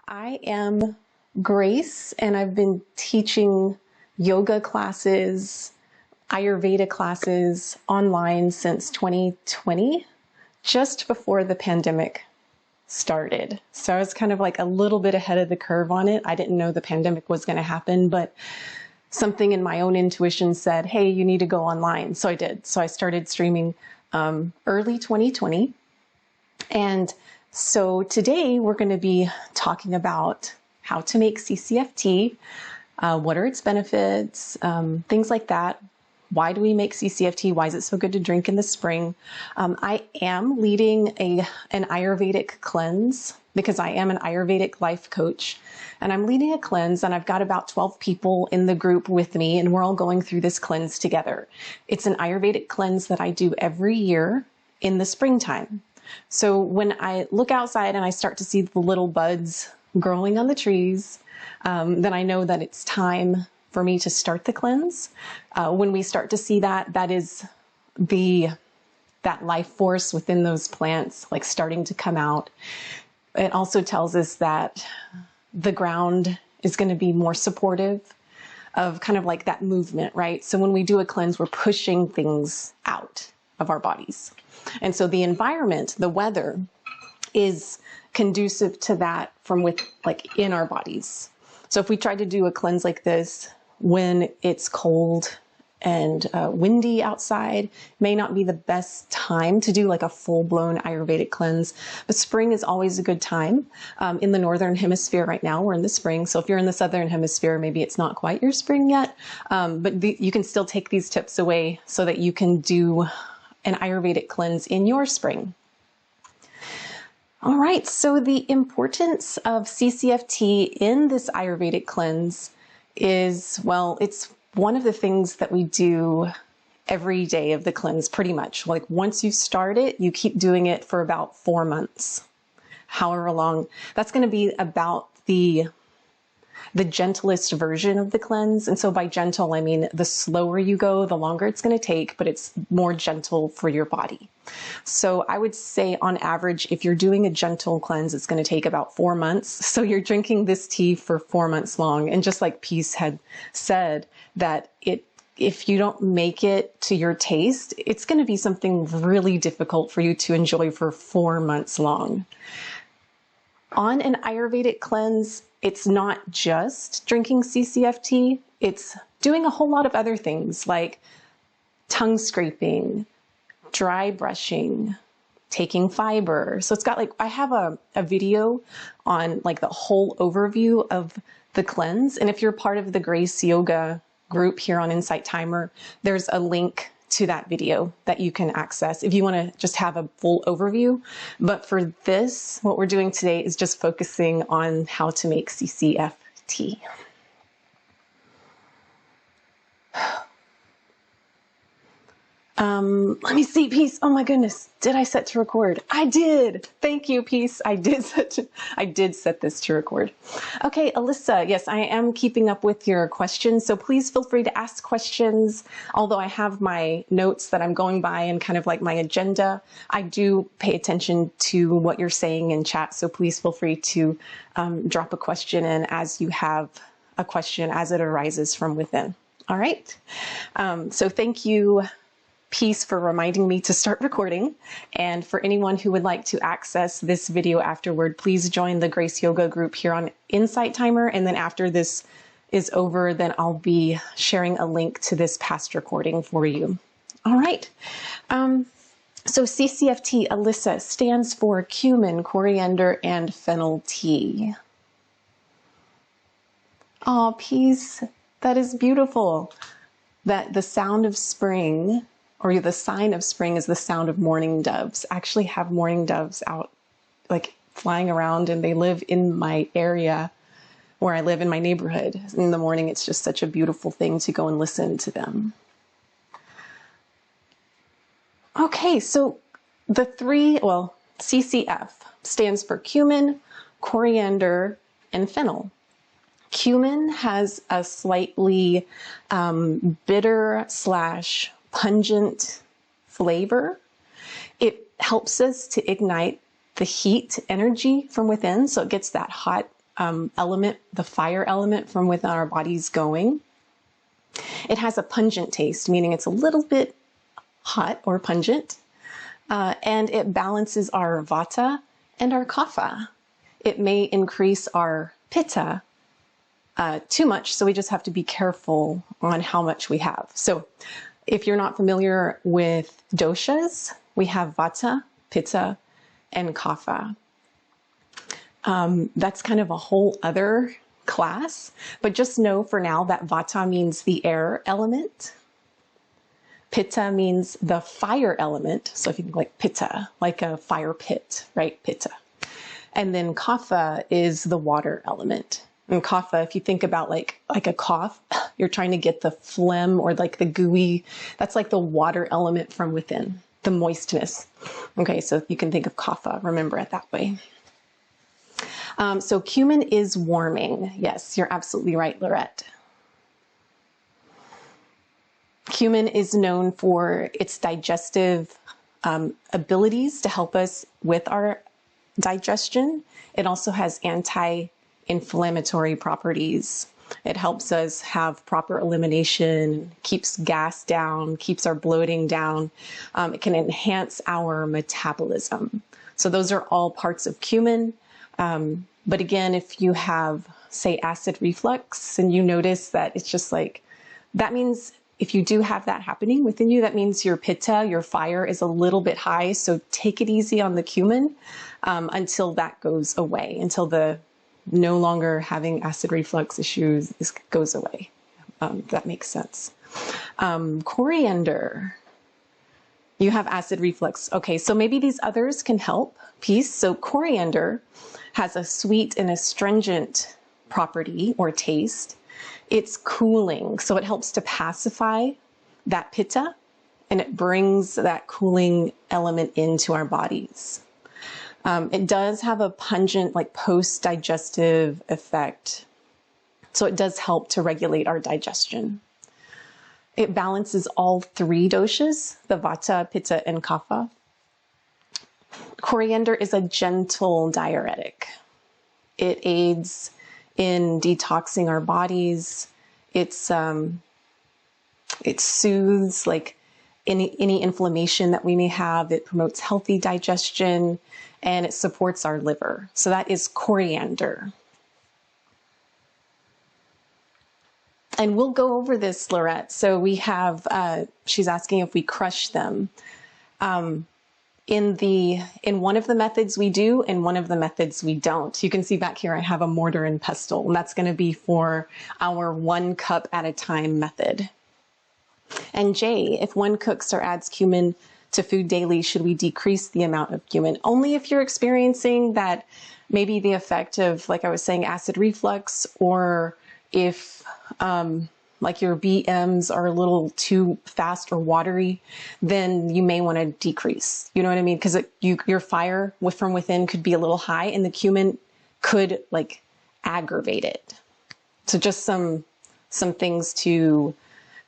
I am Grace, and I've been teaching yoga classes, Ayurveda classes online since 2020, just before the pandemic started. So I was kind of like a little bit ahead of the curve on it. I didn't know the pandemic was going to happen, but something in my own intuition said, hey, you need to go online. So I did. So I started streaming early 2020. And so today we're going to be talking about how to make CCF tea, what are its benefits, things like that. Why do we make CCF tea? Why is it so good to drink in the spring? I am leading an Ayurvedic cleanse because I am an Ayurvedic life coach, and I'm leading a cleanse, and I've got about 12 people in the group with me, and we're all going through this cleanse together. It's an Ayurvedic cleanse that I do every year in the springtime. So when I look outside and I start to see the little buds growing on the trees, then I know that it's time for me to start the cleanse. When we start to see that, that is that life force within those plants, like starting to come out. It also tells us that the ground is going to be more supportive of kind of like that movement, right? So when we do a cleanse, we're pushing things out of our bodies. And so the environment, the weather, is conducive to that from in our bodies. So if we try to do a cleanse like this when it's cold and windy outside, may not be the best time to do like a full-blown Ayurvedic cleanse. But spring is always a good time. In the northern hemisphere right now, we're in the spring. So if you're in the southern hemisphere, maybe it's not quite your spring yet. But you can still take these tips away so that you can do an Ayurvedic cleanse in your spring. All right, so the importance of CCF tea in this Ayurvedic cleanse is, well, it's one of the things that we do every day of the cleanse, pretty much. Like once you start it, you keep doing it for about 4 months, however long. That's going to be about the gentlest version of the cleanse. And so by gentle, I mean the slower you go, the longer it's going to take, but it's more gentle for your body. So I would say on average, if you're doing a gentle cleanse, it's going to take about 4 months. So you're drinking this tea for 4 months long. And just like Peace had said, that if you don't make it to your taste, it's going to be something really difficult for you to enjoy for 4 months long. On an Ayurvedic cleanse, it's not just drinking CCF tea, it's doing a whole lot of other things like tongue scraping, dry brushing, taking fiber. So it's got I have a video on like the whole overview of the cleanse. And if you're part of the Grace Yoga group here on Insight Timer, there's a link to that video that you can access if you want to just have a full overview. But for this, what we're doing today is just focusing on how to make CCF tea. Let me see, Peace. Oh my goodness. Did I set to record? I did. Thank you, Peace. I did set this to record. Okay, Alyssa. Yes, I am keeping up with your questions. So please feel free to ask questions. Although I have my notes that I'm going by and kind of like my agenda, I do pay attention to what you're saying in chat. So please feel free to drop a question in as you have a question as it arises from within. All right. So thank you, Peace, for reminding me to start recording. And for anyone who would like to access this video afterward, please join the Grace Yoga group here on Insight Timer. And then after this is over, then I'll be sharing a link to this past recording for you. All right. So CCF tea, Alyssa, stands for cumin, coriander, and fennel tea. Oh, Peace. That is beautiful. That the sound of spring, or the sign of spring, is the sound of mourning doves. I actually have mourning doves out like flying around, and they live in my area where I live in my neighborhood. In the morning, it's just such a beautiful thing to go and listen to them. Okay, so CCF stands for cumin, coriander, and fennel. Cumin has a slightly bitter / pungent flavor. It helps us to ignite the heat energy from within. So it gets that hot element, the fire element from within our bodies going. It has a pungent taste, meaning it's a little bit hot or pungent, and it balances our vata and our kapha. It may increase our pitta too much, so we just have to be careful on how much we have. So if you're not familiar with doshas, we have vata, pitta, and kapha. That's kind of a whole other class, but just know for now that vata means the air element. Pitta means the fire element. So if you think like pitta, like a fire pit, right? Pitta. And then kapha is the water element. And kapha, if you think about like a cough, you're trying to get the phlegm or like the gooey, that's like the water element from within, the moistness. Okay, so you can think of kapha, remember it that way. So cumin is warming. Yes, you're absolutely right, Lorette. Cumin is known for its digestive abilities to help us with our digestion. It also has anti-inflammatory properties. It helps us have proper elimination, keeps gas down, keeps our bloating down. It can enhance our metabolism. So those are all parts of cumin. But again, if you have, say, acid reflux and you notice that it's just like, that means if you do have that happening within you, that means your pitta, your fire is a little bit high. So take it easy on the cumin until that goes away, until the no longer having acid reflux issues goes away. That makes sense. Coriander. You have acid reflux. Okay, so maybe these others can help. Peace. So coriander has a sweet and astringent property or taste. It's cooling, so it helps to pacify that pitta, and it brings that cooling element into our bodies. It does have a pungent, like post-digestive effect, so it does help to regulate our digestion. It balances all three doshas, the vata, pitta, and kapha. Coriander is a gentle diuretic. It aids in detoxing our bodies. It soothes like any inflammation that we may have. It promotes healthy digestion, and it supports our liver. So that is coriander. And we'll go over this, Lorette. So we have, she's asking if we crush them. In one of the methods we do, in one of the methods we don't. You can see back here I have a mortar and pestle, and that's going to be for our 1 cup at a time method. And Jay, if one cooks or adds cumin to food daily, should we decrease the amount of cumin? Only if you're experiencing that, maybe the effect of, like I was saying, acid reflux, or if like your BMs are a little too fast or watery, then you may want to decrease. You know what I mean? Because your fire from within could be a little high, and the cumin could like aggravate it. So just some things to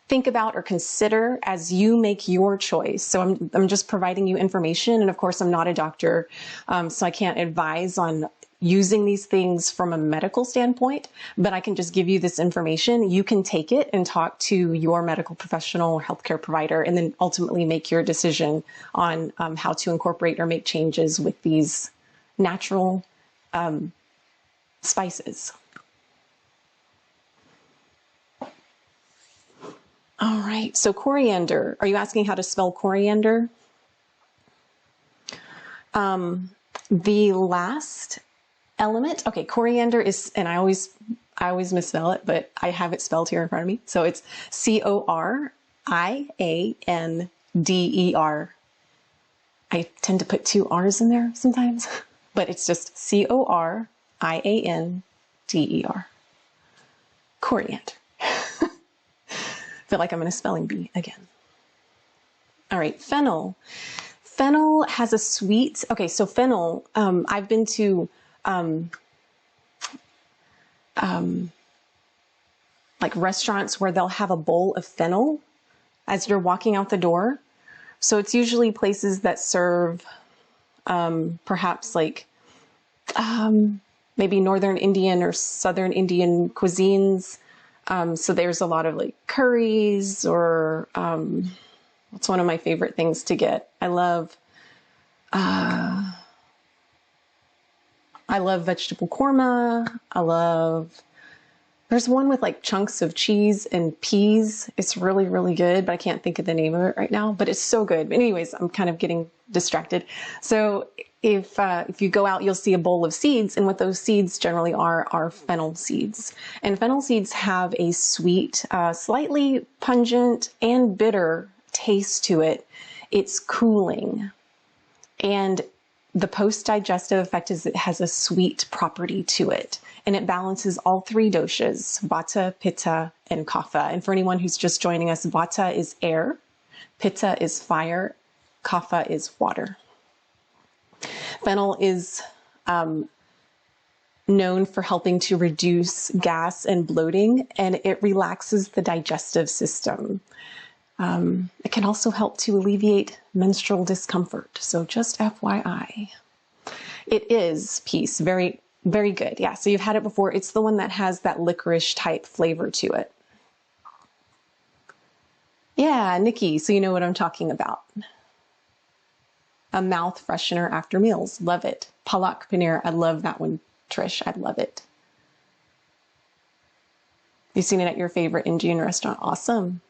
think about or consider as you make your choice. So I'm just providing you information, and of course I'm not a doctor, so I can't advise on using these things from a medical standpoint, but I can just give you this information. You can take it and talk to your medical professional or healthcare provider, and then ultimately make your decision on how to incorporate or make changes with these natural spices. All right, so coriander. Are you asking how to spell coriander? The last element, okay, coriander is, and I always misspell it, but I have it spelled here in front of me. So it's Coriander. I tend to put 2 R's in there sometimes, but it's just Coriander. Coriander. Feel like I'm in a spelling bee again. All right, fennel. Fennel has a sweet, okay, so fennel, I've been to like restaurants where they'll have a bowl of fennel as you're walking out the door. So it's usually places that serve perhaps like maybe Northern Indian or Southern Indian cuisines. So there's a lot of like curries or, what's one of my favorite things to get? I love vegetable korma. There's one with like chunks of cheese and peas. It's really, really good, but I can't think of the name of it right now, but it's so good. But anyways, I'm kind of getting distracted. So if you go out, you'll see a bowl of seeds, and what those seeds generally are fennel seeds. And fennel seeds have a sweet, slightly pungent and bitter taste to it. It's cooling. And the post-digestive effect is it has a sweet property to it, and it balances all three doshas, vata, pitta, and kapha. And for anyone who's just joining us, vata is air, pitta is fire, kapha is water. Fennel is known for helping to reduce gas and bloating, and it relaxes the digestive system. It can also help to alleviate menstrual discomfort. So just FYI. It is peace. Very, very good. Yeah. So you've had it before. It's the one that has that licorice type flavor to it. Yeah, Nikki. So you know what I'm talking about. A mouth freshener after meals. Love it. Palak paneer. I love that one, Trish. I love it. You've seen it at your favorite Indian restaurant. Awesome.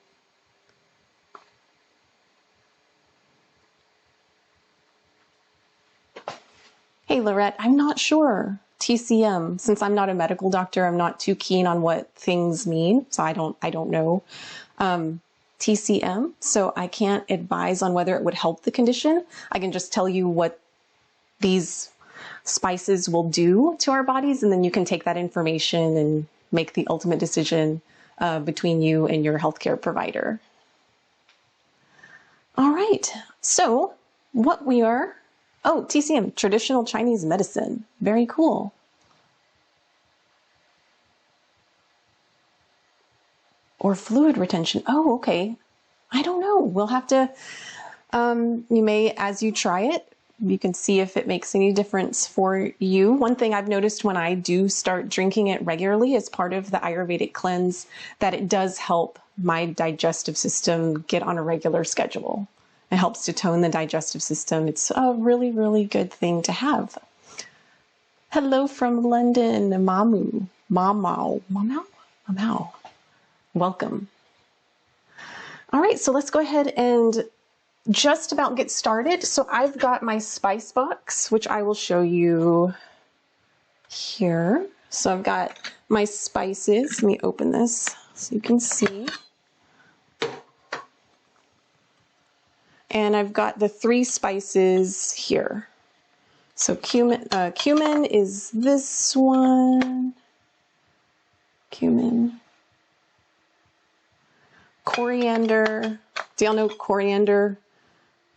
Hey, Lorette, I'm not sure. TCM, since I'm not a medical doctor, I'm not too keen on what things mean. So I don't know. TCM, so I can't advise on whether it would help the condition. I can just tell you what these spices will do to our bodies, and then you can take that information and make the ultimate decision between you and your healthcare provider. All right, so what we are... Oh, TCM, traditional Chinese medicine. Very cool. Or fluid retention. Oh, okay. I don't know. We'll have to, you may, as you try it, you can see if it makes any difference for you. One thing I've noticed when I do start drinking it regularly as part of the Ayurvedic cleanse, that it does help my digestive system get on a regular schedule. It helps to tone the digestive system. It's a really, really good thing to have. Hello from London, Mamu. Mamau. Welcome. All right, so let's go ahead and just about get started. So I've got my spice box, which I will show you here. So I've got my spices. Let me open this so you can see. And I've got the 3 spices here. So cumin is this one. Cumin. Coriander. Do y'all know coriander?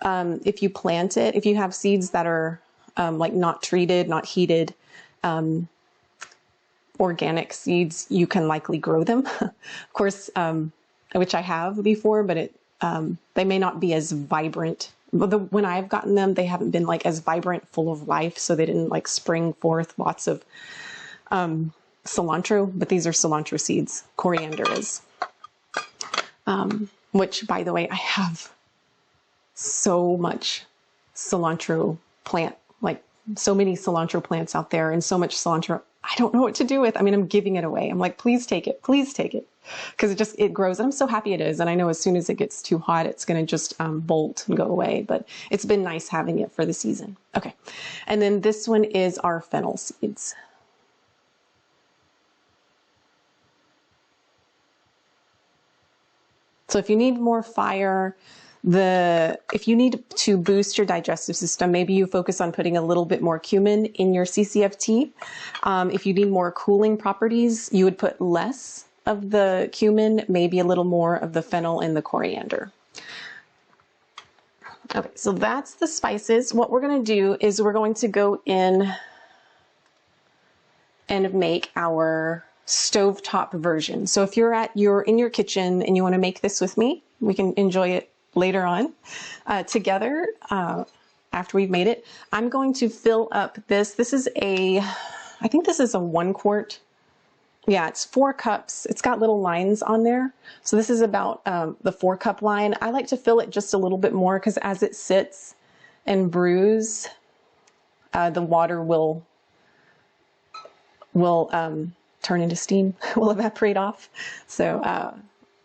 If you plant it, if you have seeds that are like not treated, not heated, organic seeds, you can likely grow them. Of course, which I have before, but they may not be as vibrant. When I've gotten them, they haven't been like as vibrant, full of life, so they didn't like spring forth lots of cilantro, but these are cilantro seeds. Coriander is. Which, by the way, I have so much cilantro plant, like so many cilantro plants out there and so much cilantro. I don't know what to do with. I mean, I'm giving it away. I'm like, please take it. Please take it. Because it grows. And I'm so happy it is. And I know as soon as it gets too hot, it's going to just bolt and go away. But it's been nice having it for the season. Okay. And then this one is our fennel seeds. So if you need more fire, if you need to boost your digestive system, maybe you focus on putting a little bit more cumin in your CCF tea. If you need more cooling properties, you would put less of the cumin, maybe a little more of the fennel and the coriander. Okay, so that's the spices. What we're going to do is we're going to go in and make our stovetop version. So if you're in your kitchen and you want to make this with me, we can enjoy it later on together after we've made it. I'm going to fill up this. This is I think this is a 1 quart. Yeah, it's 4 cups. It's got little lines on there. So this is about the 4 cup line. I like to fill it just a little bit more because as it sits and brews, the water will turn into steam, will evaporate off. So,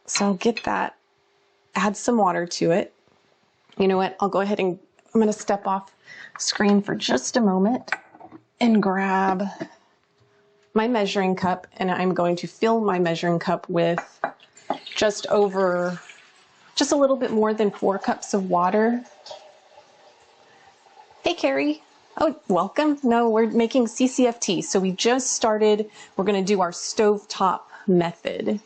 so I'll get that, add some water to it. You know what? I'll go ahead and I'm going to step off screen for just a moment and grab my measuring cup, and I'm going to fill my measuring cup with just a little bit more than 4 cups of water. Hey, Carrie. Oh, welcome. No, we're making CCF tea. So we just started, we're going to do our stovetop method.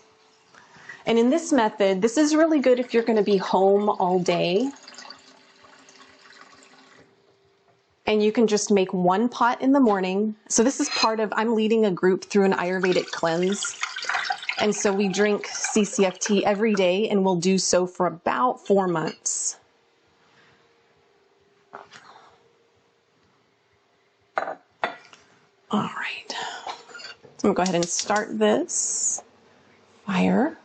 And in this method, this is really good if you're going to be home all day. And you can just make 1 pot in the morning. So this is part of, I'm leading a group through an Ayurvedic cleanse. And so we drink CCF tea every day, and we'll do so for about 4 months. All right. So I'm gonna go ahead and start this fire.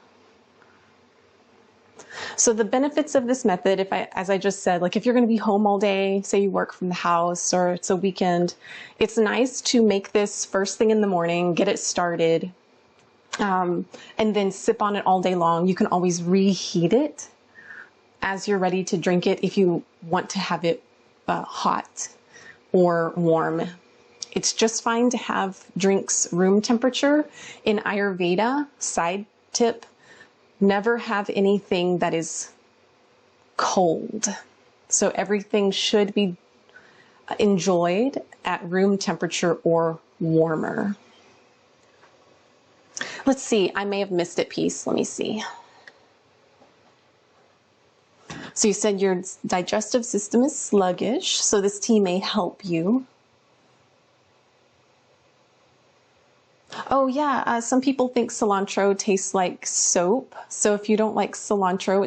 So the benefits of this method, as I just said, like if you're going to be home all day, say you work from the house or it's a weekend, it's nice to make this first thing in the morning, get it started, and then sip on it all day long. You can always reheat it as you're ready to drink it if you want to have it hot or warm. It's just fine to have drinks room temperature. In Ayurveda, side tip, never have anything that is cold. So everything should be enjoyed at room temperature or warmer. Let's see, I may have missed a piece. Let me see. So you said your digestive system is sluggish, so this tea may help you. Oh yeah, some people think cilantro tastes like soap. So if you don't like cilantro,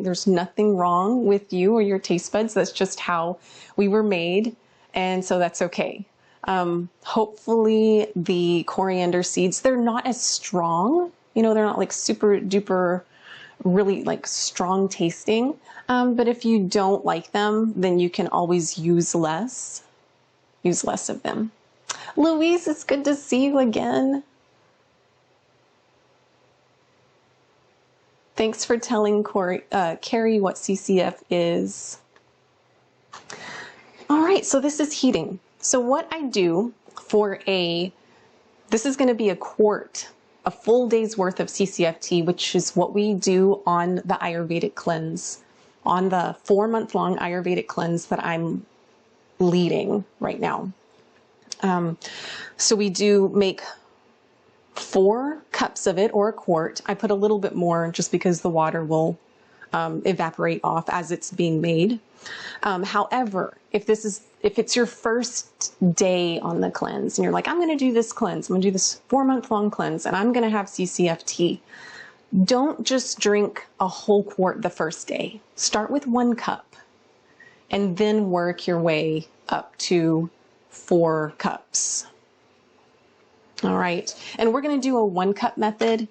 there's nothing wrong with you or your taste buds. That's just how we were made. And so that's okay. Hopefully the coriander seeds, they're not as strong. You know, they're not like super duper, really like strong tasting. But if you don't like them, then you can always use less of them. Louise, it's good to see you again. Thanks for telling Carrie what CCF is. All right, so this is heating. So what I do this is going to be a quart, a full day's worth of CCF tea, which is what we do on the Ayurvedic cleanse, on the 4-month-long Ayurvedic cleanse that I'm leading right now. So we do make 4 cups of it, or a quart. I put a little bit more just because the water will evaporate off as it's being made. However, if it's your first day on the cleanse and you're like, I'm going to do this cleanse, I'm going to do this 4-month-long cleanse, and I'm going to have CCF tea, don't just drink a whole quart the first day. Start with 1 cup and then work your way up to 4 cups. All right, and we're going to do a 1 cup method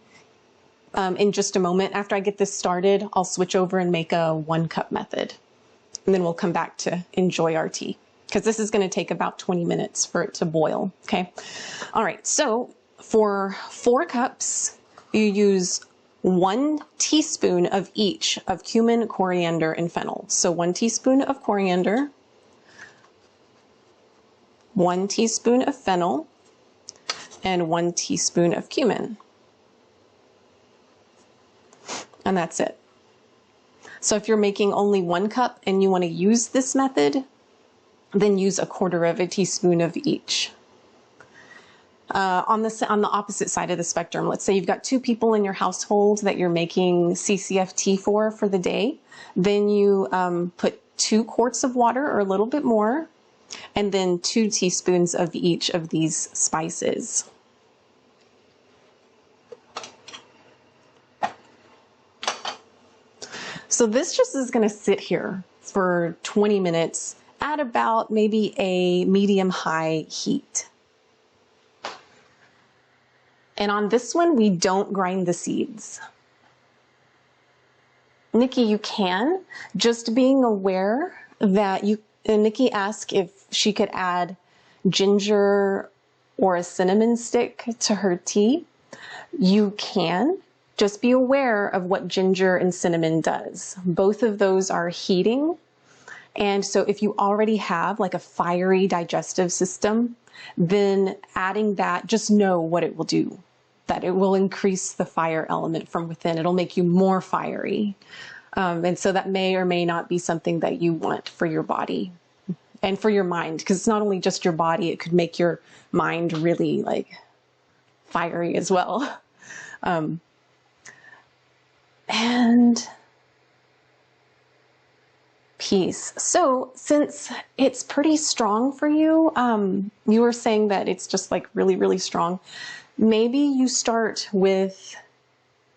in just a moment. After I get this started, I'll switch over and make a 1 cup method, and then we'll come back to enjoy our tea, because this is going to take about 20 minutes for it to boil. Okay. All right, so for 4 cups, you use 1 teaspoon of each of cumin, coriander, and fennel. So 1 teaspoon of coriander, 1 teaspoon of fennel, and 1 teaspoon of cumin. And that's it. So if you're making only 1 cup and you want to use this method, then use 1/4 teaspoon of each. On the opposite side of the spectrum, let's say you've got 2 people in your household that you're making CCF tea for the day, then you put 2 quarts of water or a little bit more, and then 2 teaspoons of each of these spices. So this just is going to sit here for 20 minutes at about maybe a medium-high heat. And on this one, we don't grind the seeds. Nikki, you can. Just being aware that Nikki asked if she could add ginger or a cinnamon stick to her tea. You can. Just be aware of what ginger and cinnamon does. Both of those are heating. And so if you already have like a fiery digestive system, then adding that, just know what it will do. That it will increase the fire element from within. It'll make you more fiery. And so that may or may not be something that you want for your body and for your mind, because it's not only just your body, it could make your mind really like fiery as well. And peace. So since it's pretty strong for you, you were saying that it's just like really, really strong. Maybe you start with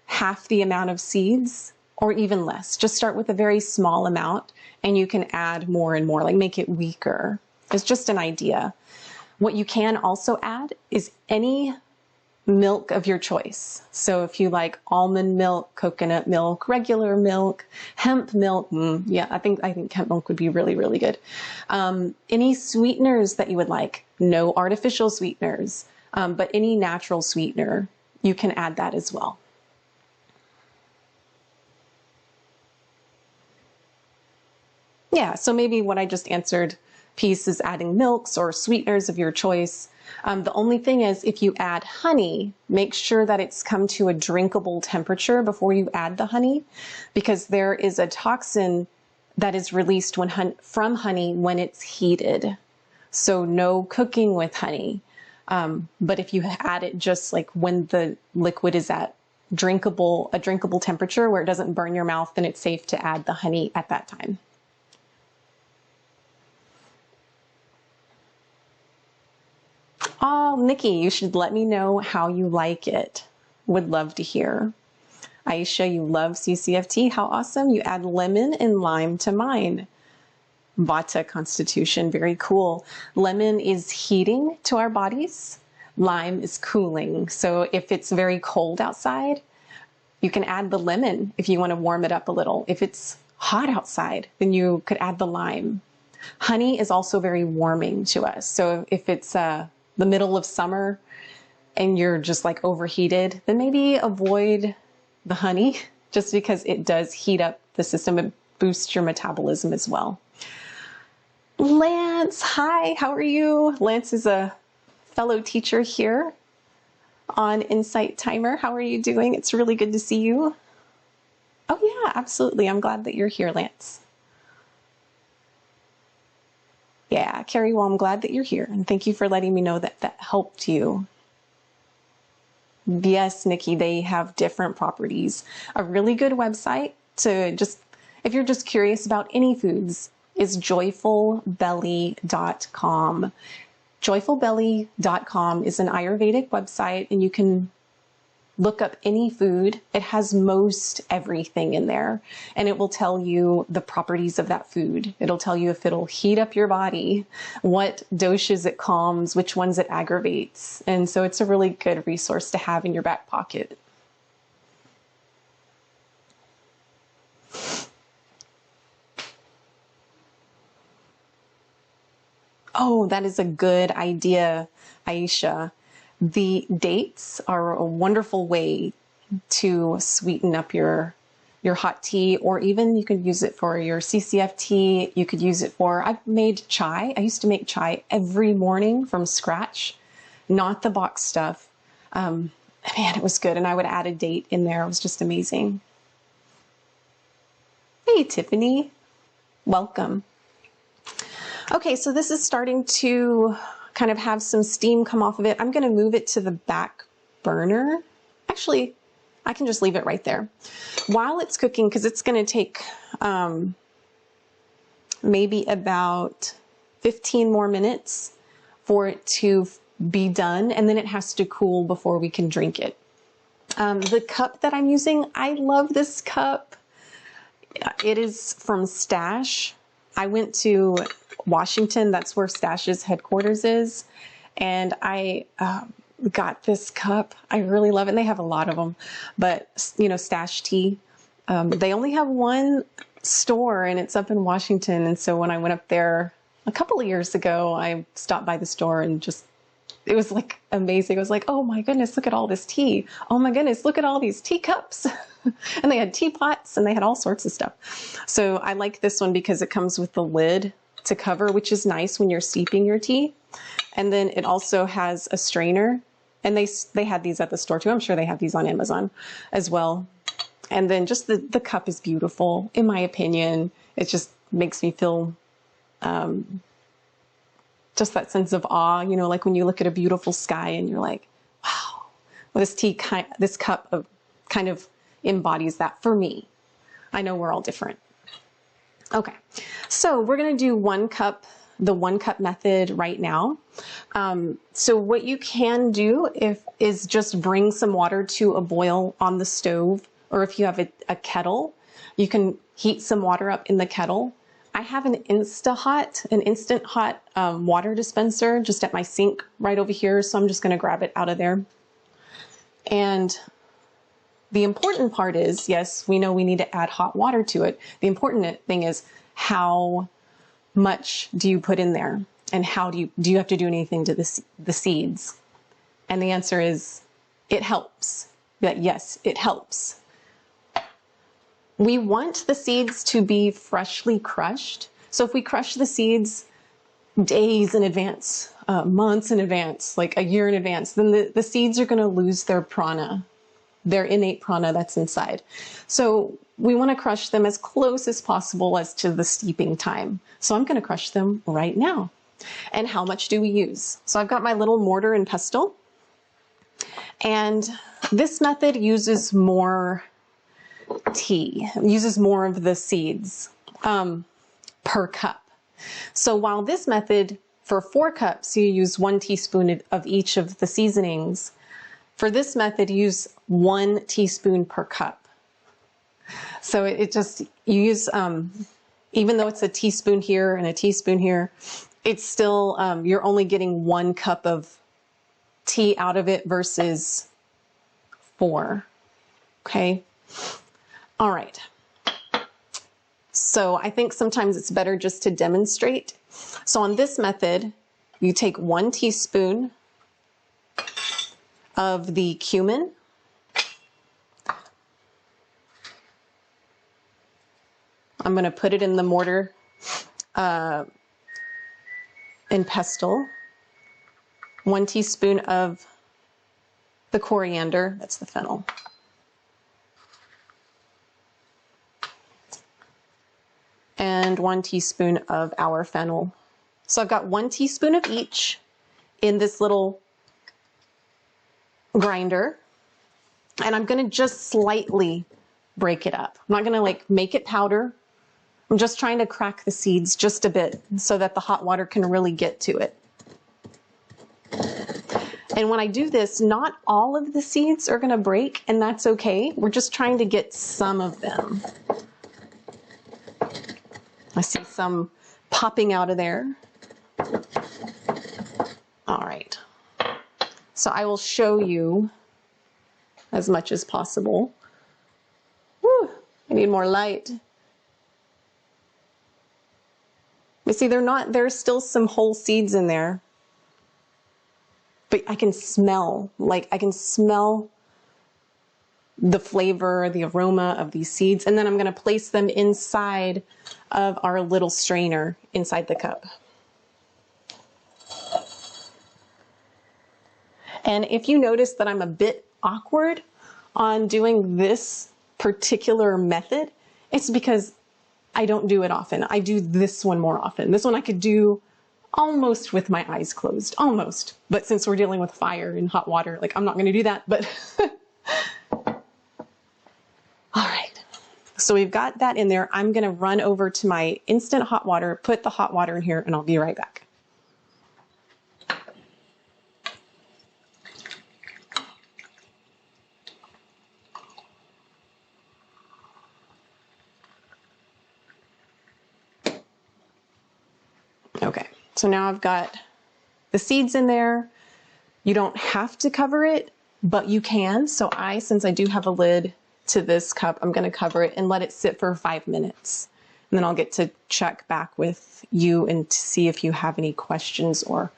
half the amount of seeds or even less. Just start with a very small amount and you can add more and more, like make it weaker. It's just an idea. What you can also add is any milk of your choice. So if you like almond milk, coconut milk, regular milk, hemp milk, yeah, I think hemp milk would be really, really good. Any sweeteners that you would like, no artificial sweeteners, but any natural sweetener, you can add that as well. Yeah, so maybe what I just answered, piece is adding milks or sweeteners of your choice. The only thing is if you add honey, make sure that it's come to a drinkable temperature before you add the honey, because there is a toxin that is released from honey when it's heated. So no cooking with honey. But if you add it just like when the liquid is at a drinkable temperature where it doesn't burn your mouth, then it's safe to add the honey at that time. Oh, Nikki, you should let me know how you like it. Would love to hear. Aisha, you love CCF Tea. How awesome. You add lemon and lime to mine. Vata constitution, very cool. Lemon is heating to our bodies. Lime is cooling. So if it's very cold outside, you can add the lemon if you want to warm it up a little. If it's hot outside, then you could add the lime. Honey is also very warming to us. So if it's the middle of summer and you're just like overheated, then maybe avoid the honey just because it does heat up the system. It boosts your metabolism as well. Lance, hi, how are you? Lance is a fellow teacher here on Insight Timer. How are you doing? It's really good to see you. Oh yeah, absolutely. I'm glad that you're here, Lance. Yeah, Carrie, well, I'm glad that you're here. And thank you for letting me know that that helped you. Yes, Nikki, they have different properties. A really good website to just, if you're just curious about any foods, is joyfulbelly.com. Joyfulbelly.com is an Ayurvedic website, and you can look up any food. It has most everything in there, and it will tell you the properties of that food. It'll tell you if it'll heat up your body, what doshas it calms, which ones it aggravates. And so it's a really good resource to have in your back pocket. Oh, that is a good idea, Aisha. The dates are a wonderful way to sweeten up your hot tea, or even you could use it for your CCF tea. You could use it for, I've made chai. I used to make chai every morning from scratch, not the box stuff. Man, it was good. And I would add a date in there. It was just amazing. Hey, Tiffany, welcome. Okay, so this is starting to kind of have some steam come off of it. I'm going to move it to the back burner. Actually, I can just leave it right there while it's cooking, because it's going to take maybe about 15 more minutes for it to be done, and then it has to cool before we can drink it. The cup that I'm using, I love this cup. It is from Stash. I went to Washington, that's where Stash's headquarters is, and I got this cup. I really love it. And they have a lot of them, but you know, Stash Tea. They only have one store and it's up in Washington. And so when I went up there a couple of years ago, I stopped by the store and just, it was like amazing. I was like, oh my goodness, look at all this tea. Oh my goodness, look at all these teacups. And they had teapots and they had all sorts of stuff. So I like this one because it comes with the lid to cover, which is nice when you're steeping your tea. And then it also has a strainer, and they had these at the store too. I'm sure they have these on Amazon as well. And then just the cup is beautiful, in my opinion. It just makes me feel just that sense of awe, you know, like when you look at a beautiful sky and you're like, wow, well, this cup kind of embodies that for me. I know we're all different. Okay, so we're going to do the 1 cup method right now. So what you can do is just bring some water to a boil on the stove, or if you have a kettle, you can heat some water up in the kettle. I have an instant hot water dispenser just at my sink right over here. So I'm just going to grab it out of there. And the important part is, yes, we know we need to add hot water to it. The important thing is how much do you put in there, and how do you have to do anything to the seeds? And the answer is, it helps. That yes, it helps. We want the seeds to be freshly crushed. So if we crush the seeds days in advance, months in advance, like a year in advance, then the seeds are going to lose their prana, their innate prana that's inside. So we want to crush them as close as possible as to the steeping time. So I'm going to crush them right now. And how much do we use? So I've got my little mortar and pestle. And this method uses more tea, uses more of the seeds per cup. So while this method, for 4 cups, you use 1 teaspoon of each of the seasonings, for this method, use 1 teaspoon per cup. So it just, you use, even though it's a teaspoon here and a teaspoon here, it's still, you're only getting 1 cup of tea out of it versus 4. Okay. All right. So I think sometimes it's better just to demonstrate. So on this method, you take 1 teaspoon of the cumin. I'm going to put it in the mortar and pestle. 1 teaspoon of the coriander, that's the fennel. And 1 teaspoon of our fennel. So I've got 1 teaspoon of each in this little grinder, and I'm going to just slightly break it up. I'm not going to like make it powder. I'm just trying to crack the seeds just a bit so that the hot water can really get to it. And when I do this, not all of the seeds are going to break, and that's okay. We're just trying to get some of them. I see some popping out of there. All right. So I will show you as much as possible. Whew, I need more light. You see, there's still some whole seeds in there. But I can smell the flavor, the aroma of these seeds. And then I'm going to place them inside of our little strainer inside the cup. And if you notice that I'm a bit awkward on doing this particular method, it's because I don't do it often. I do this one more often. This one I could do almost with my eyes closed, almost. But since we're dealing with fire and hot water, like I'm not going to do that, but all right. So we've got that in there. I'm going to run over to my instant hot water, put the hot water in here, and I'll be right back. Okay, so now I've got the seeds in there. You don't have to cover it, but you can. So since I do have a lid to this cup, I'm going to cover it and let it sit for 5 minutes. And then I'll get to check back with you and to see if you have any questions or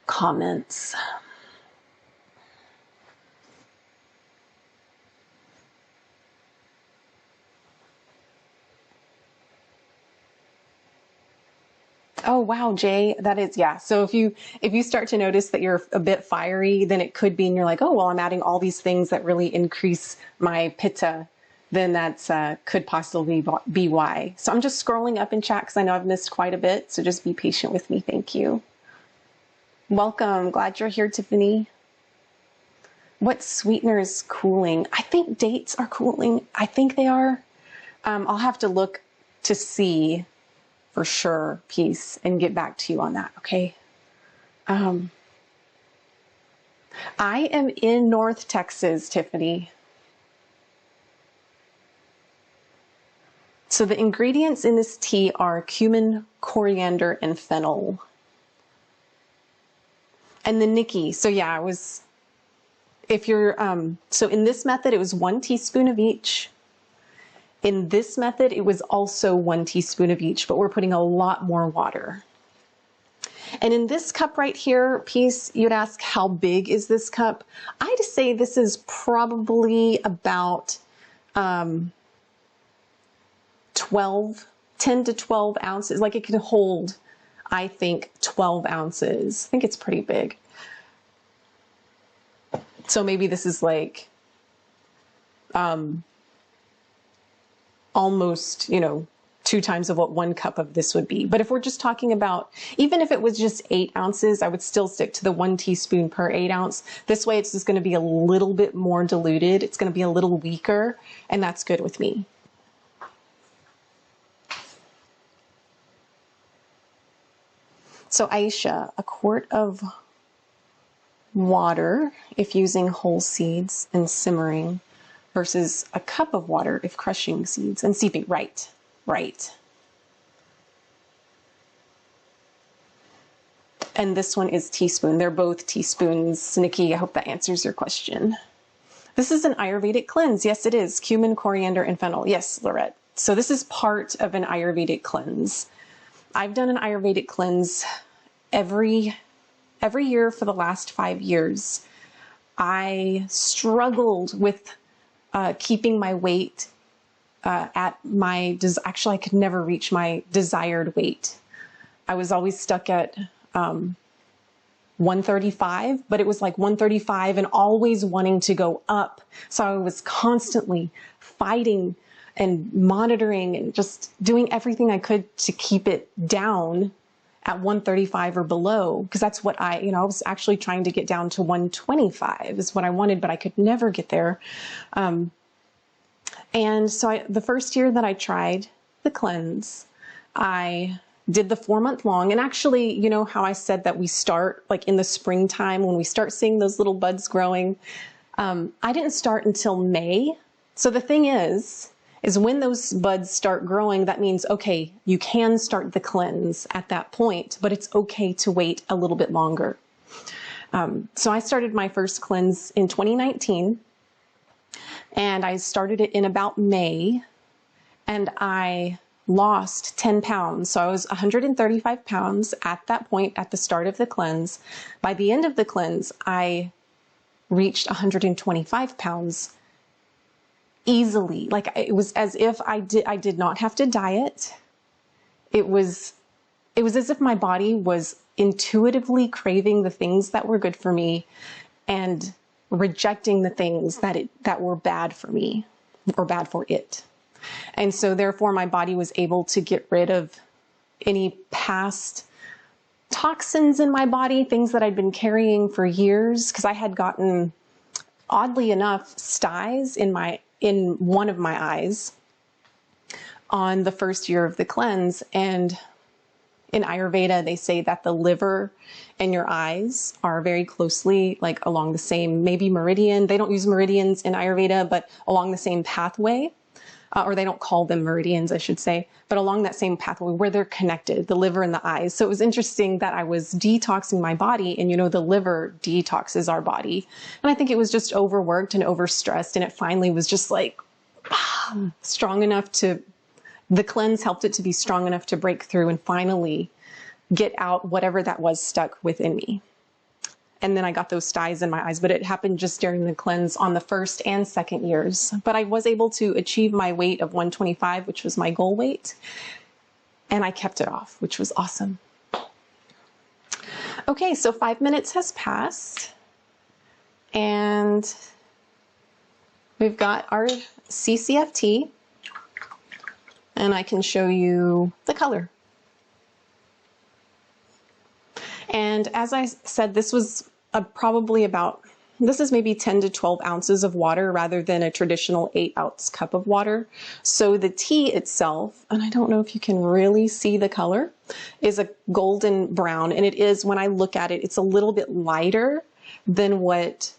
comments. Oh, wow, Jay, that is, yeah. So if you start to notice that you're a bit fiery, then it could be, and you're like, oh, well, I'm adding all these things that really increase my pitta, then that's could possibly be why. So I'm just scrolling up in chat because I know I've missed quite a bit. So just be patient with me. Thank you. Welcome. Glad you're here, Tiffany. What sweetener is cooling? I think dates are cooling. I think they are. I'll have to look to see for sure, Peace, and get back to you on that, okay? I am in North Texas, Tiffany. So the ingredients in this tea are cumin, coriander, and fennel. And the Nikki, so yeah, if you're, so in this method, it was 1 teaspoon of each. In this method, it was also 1 teaspoon of each, but we're putting a lot more water. And in this cup right here, Peace, you'd ask, how big is this cup? I'd say this is probably about 10 to 12 ounces. Like it can hold, I think, 12 ounces. I think it's pretty big. So maybe this is like, almost, 2 times of what 1 cup of this would be. But if we're just talking about, even if it was just 8 ounces, I would still stick to the 1 teaspoon per 8 ounce. This way it's just going to be a little bit more diluted. It's going to be a little weaker, and that's good with me. So Aisha, a quart of water if using whole seeds and simmering, versus a cup of water if crushing seeds and sieping. Right. And this one is teaspoon. They're both teaspoons. Nikki, I hope that answers your question. This is an Ayurvedic cleanse. Yes, it is. Cumin, coriander, and fennel. Yes, Lorette. So this is part of an Ayurvedic cleanse. I've done an Ayurvedic cleanse every year for the last 5 years. I struggled with keeping my weight at my, actually I could never reach my desired weight. I was always stuck at 135, but it was like 135 and always wanting to go up. So I was constantly fighting and monitoring and just doing everything I could to keep it down at 135 or below, because that's what I was actually trying to get down to 125 is what I wanted, but I could never get there. And so the first year that I tried the cleanse, I did the 4-month long. And actually, you know how I said that we start like in the springtime when we start seeing those little buds growing? I didn't start until May. So the thing is when those buds start growing, that means, okay, you can start the cleanse at that point, but it's okay to wait a little bit longer. So I started my first cleanse in 2019, and I started it in about May, and I lost 10 pounds. So I was 135 pounds at that point at the start of the cleanse. By the end of the cleanse, I reached 125 pounds easily. Like it was as if I did not have to diet. It was as if my body was intuitively craving the things that were good for me and rejecting the things that were bad for me or bad for it. And so therefore my body was able to get rid of any past toxins in my body, things that I'd been carrying for years, because I had gotten, oddly enough, styes in one of my eyes on the first year of the cleanse. And in Ayurveda, they say that the liver and your eyes are very closely like along the same, maybe meridian. They don't use meridians in Ayurveda, but along the same pathway. or they don't call them meridians, I should say, but along that same pathway where they're connected, the liver and the eyes. So it was interesting that I was detoxing my body, and the liver detoxes our body. And I think it was just overworked and overstressed, and it finally was just like strong enough the cleanse helped it to be strong enough to break through and finally get out whatever that was stuck within me. And then I got those styes in my eyes, but it happened just during the cleanse on the first and second years. But I was able to achieve my weight of 125, which was my goal weight. And I kept it off, which was awesome. Okay, so 5 minutes has passed. And we've got our CCF tea. And I can show you the color. And as I said, this was this is maybe 10 to 12 ounces of water rather than a traditional 8-ounce cup of water. So the tea itself, and I don't know if you can really see the color, is a golden brown. And it is, when I look at it, it's a little bit lighter than what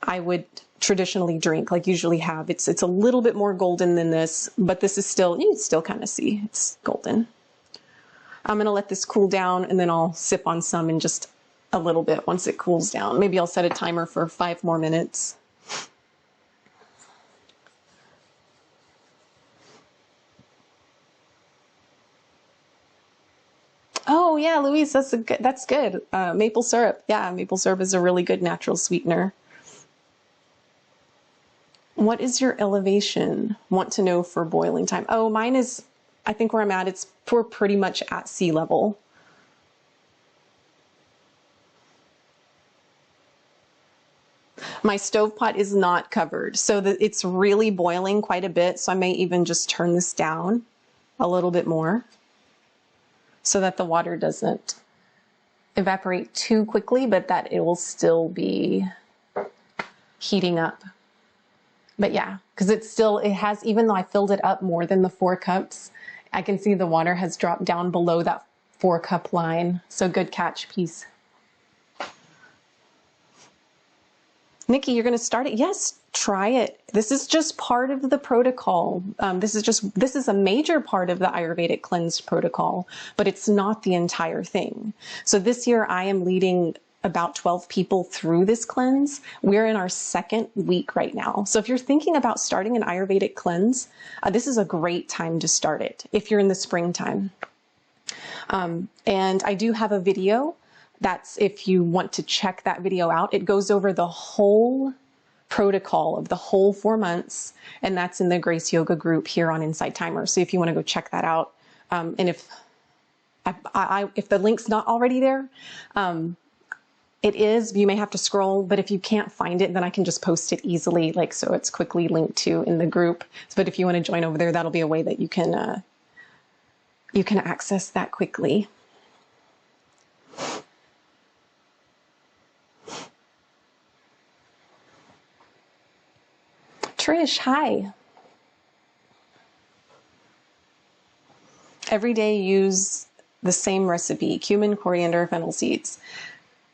I would traditionally drink, like usually have. It's a little bit more golden than this, but this is still, you can still kind of see it's golden. I'm going to let this cool down, and then I'll sip on some in just a little bit once it cools down. Maybe I'll set a timer for 5 more minutes. Oh yeah, Louise, that's good. Maple syrup. Yeah, maple syrup is a really good natural sweetener. What is your elevation? Want to know for boiling time. Oh, mine is, I think where I'm at, we're pretty much at sea level. My stovetop is not covered, so it's really boiling quite a bit. So I may even just turn this down a little bit more so that the water doesn't evaporate too quickly, but that it will still be heating up. But yeah, because it has, even though I filled it up more than the 4 cups, I can see the water has dropped down below that 4-cup line. So good catch, Peace. Nikki, you're going to start it? Yes, try it. This is just part of the protocol. This is a major part of the Ayurvedic cleanse protocol, but it's not the entire thing. So this year I am leading about 12 people through this cleanse. We're in our 2nd week right now. So if you're thinking about starting an Ayurvedic cleanse, this is a great time to start it if you're in the springtime. And I do have a video. That's if you want to check that video out. It goes over the whole protocol of the whole 4 months, and that's in the Grace Yoga group here on Inside Timer. So if you want to go check that out, and if the link's not already there, it is. You may have to scroll, but if you can't find it, then I can just post it easily, so it's quickly linked to in the group. But if you want to join over there, that'll be a way that you can access that quickly. Trish, hi. Every day use the same recipe, cumin, coriander, fennel seeds.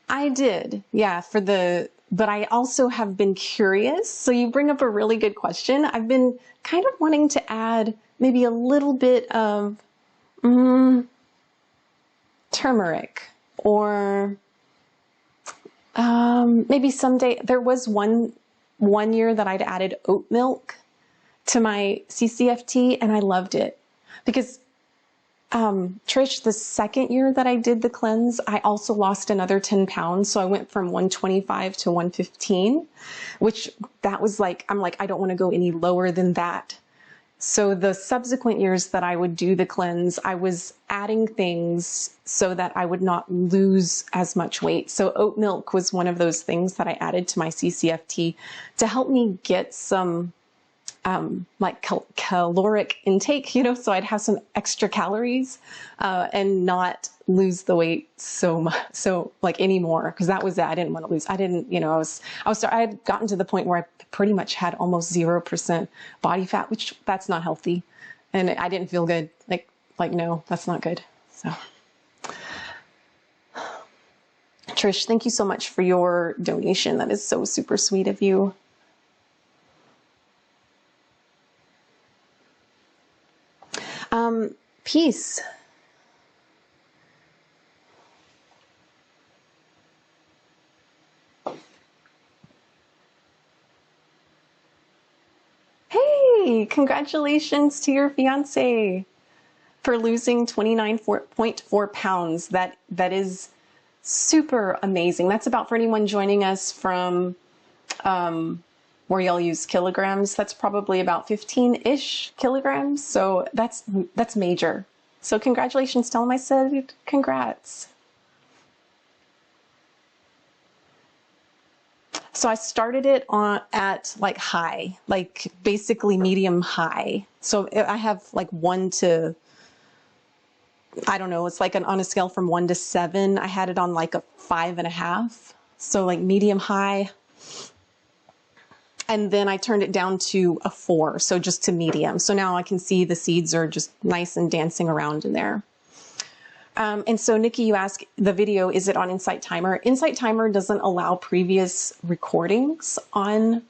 I did, yeah, but I also have been curious. So you bring up a really good question. I've been kind of wanting to add maybe a little bit of turmeric, or maybe someday. There was one year that I'd added oat milk to my CCF tea, and I loved it because Trish, the 2nd year that I did the cleanse, I also lost another 10 pounds. So I went from 125 to 115, which that was I don't want to go any lower than that. So the subsequent years that I would do the cleanse, I was adding things so that I would not lose as much weight. So oat milk was one of those things that I added to my CCF tea to help me get some caloric intake, so I'd have some extra calories and not lose the weight anymore, because that was it. I didn't want to lose. I didn't, I had gotten to the point where I pretty much had almost 0% body fat, which that's not healthy, and I didn't feel good. No, that's not good. So, Trish, thank you so much for your donation. That is so super sweet of you. Peace. Hey, congratulations to your fiance for losing 29.4 pounds. That is super amazing. That's about, for anyone joining us from where y'all use kilograms, that's probably about 15-ish kilograms. So that's major. So congratulations. Tell him I said congrats. So I started it at like high, like basically medium high. So I have like 1 to, I don't know, it's like on a scale from 1 to 7. I had it on like a 5.5. So like medium high. And then I turned it down to a 4. So just to medium. So now I can see the seeds are just nice and dancing around in there. And so Nikki, you asked the video, is it on Insight Timer? Insight Timer doesn't allow previous recordings on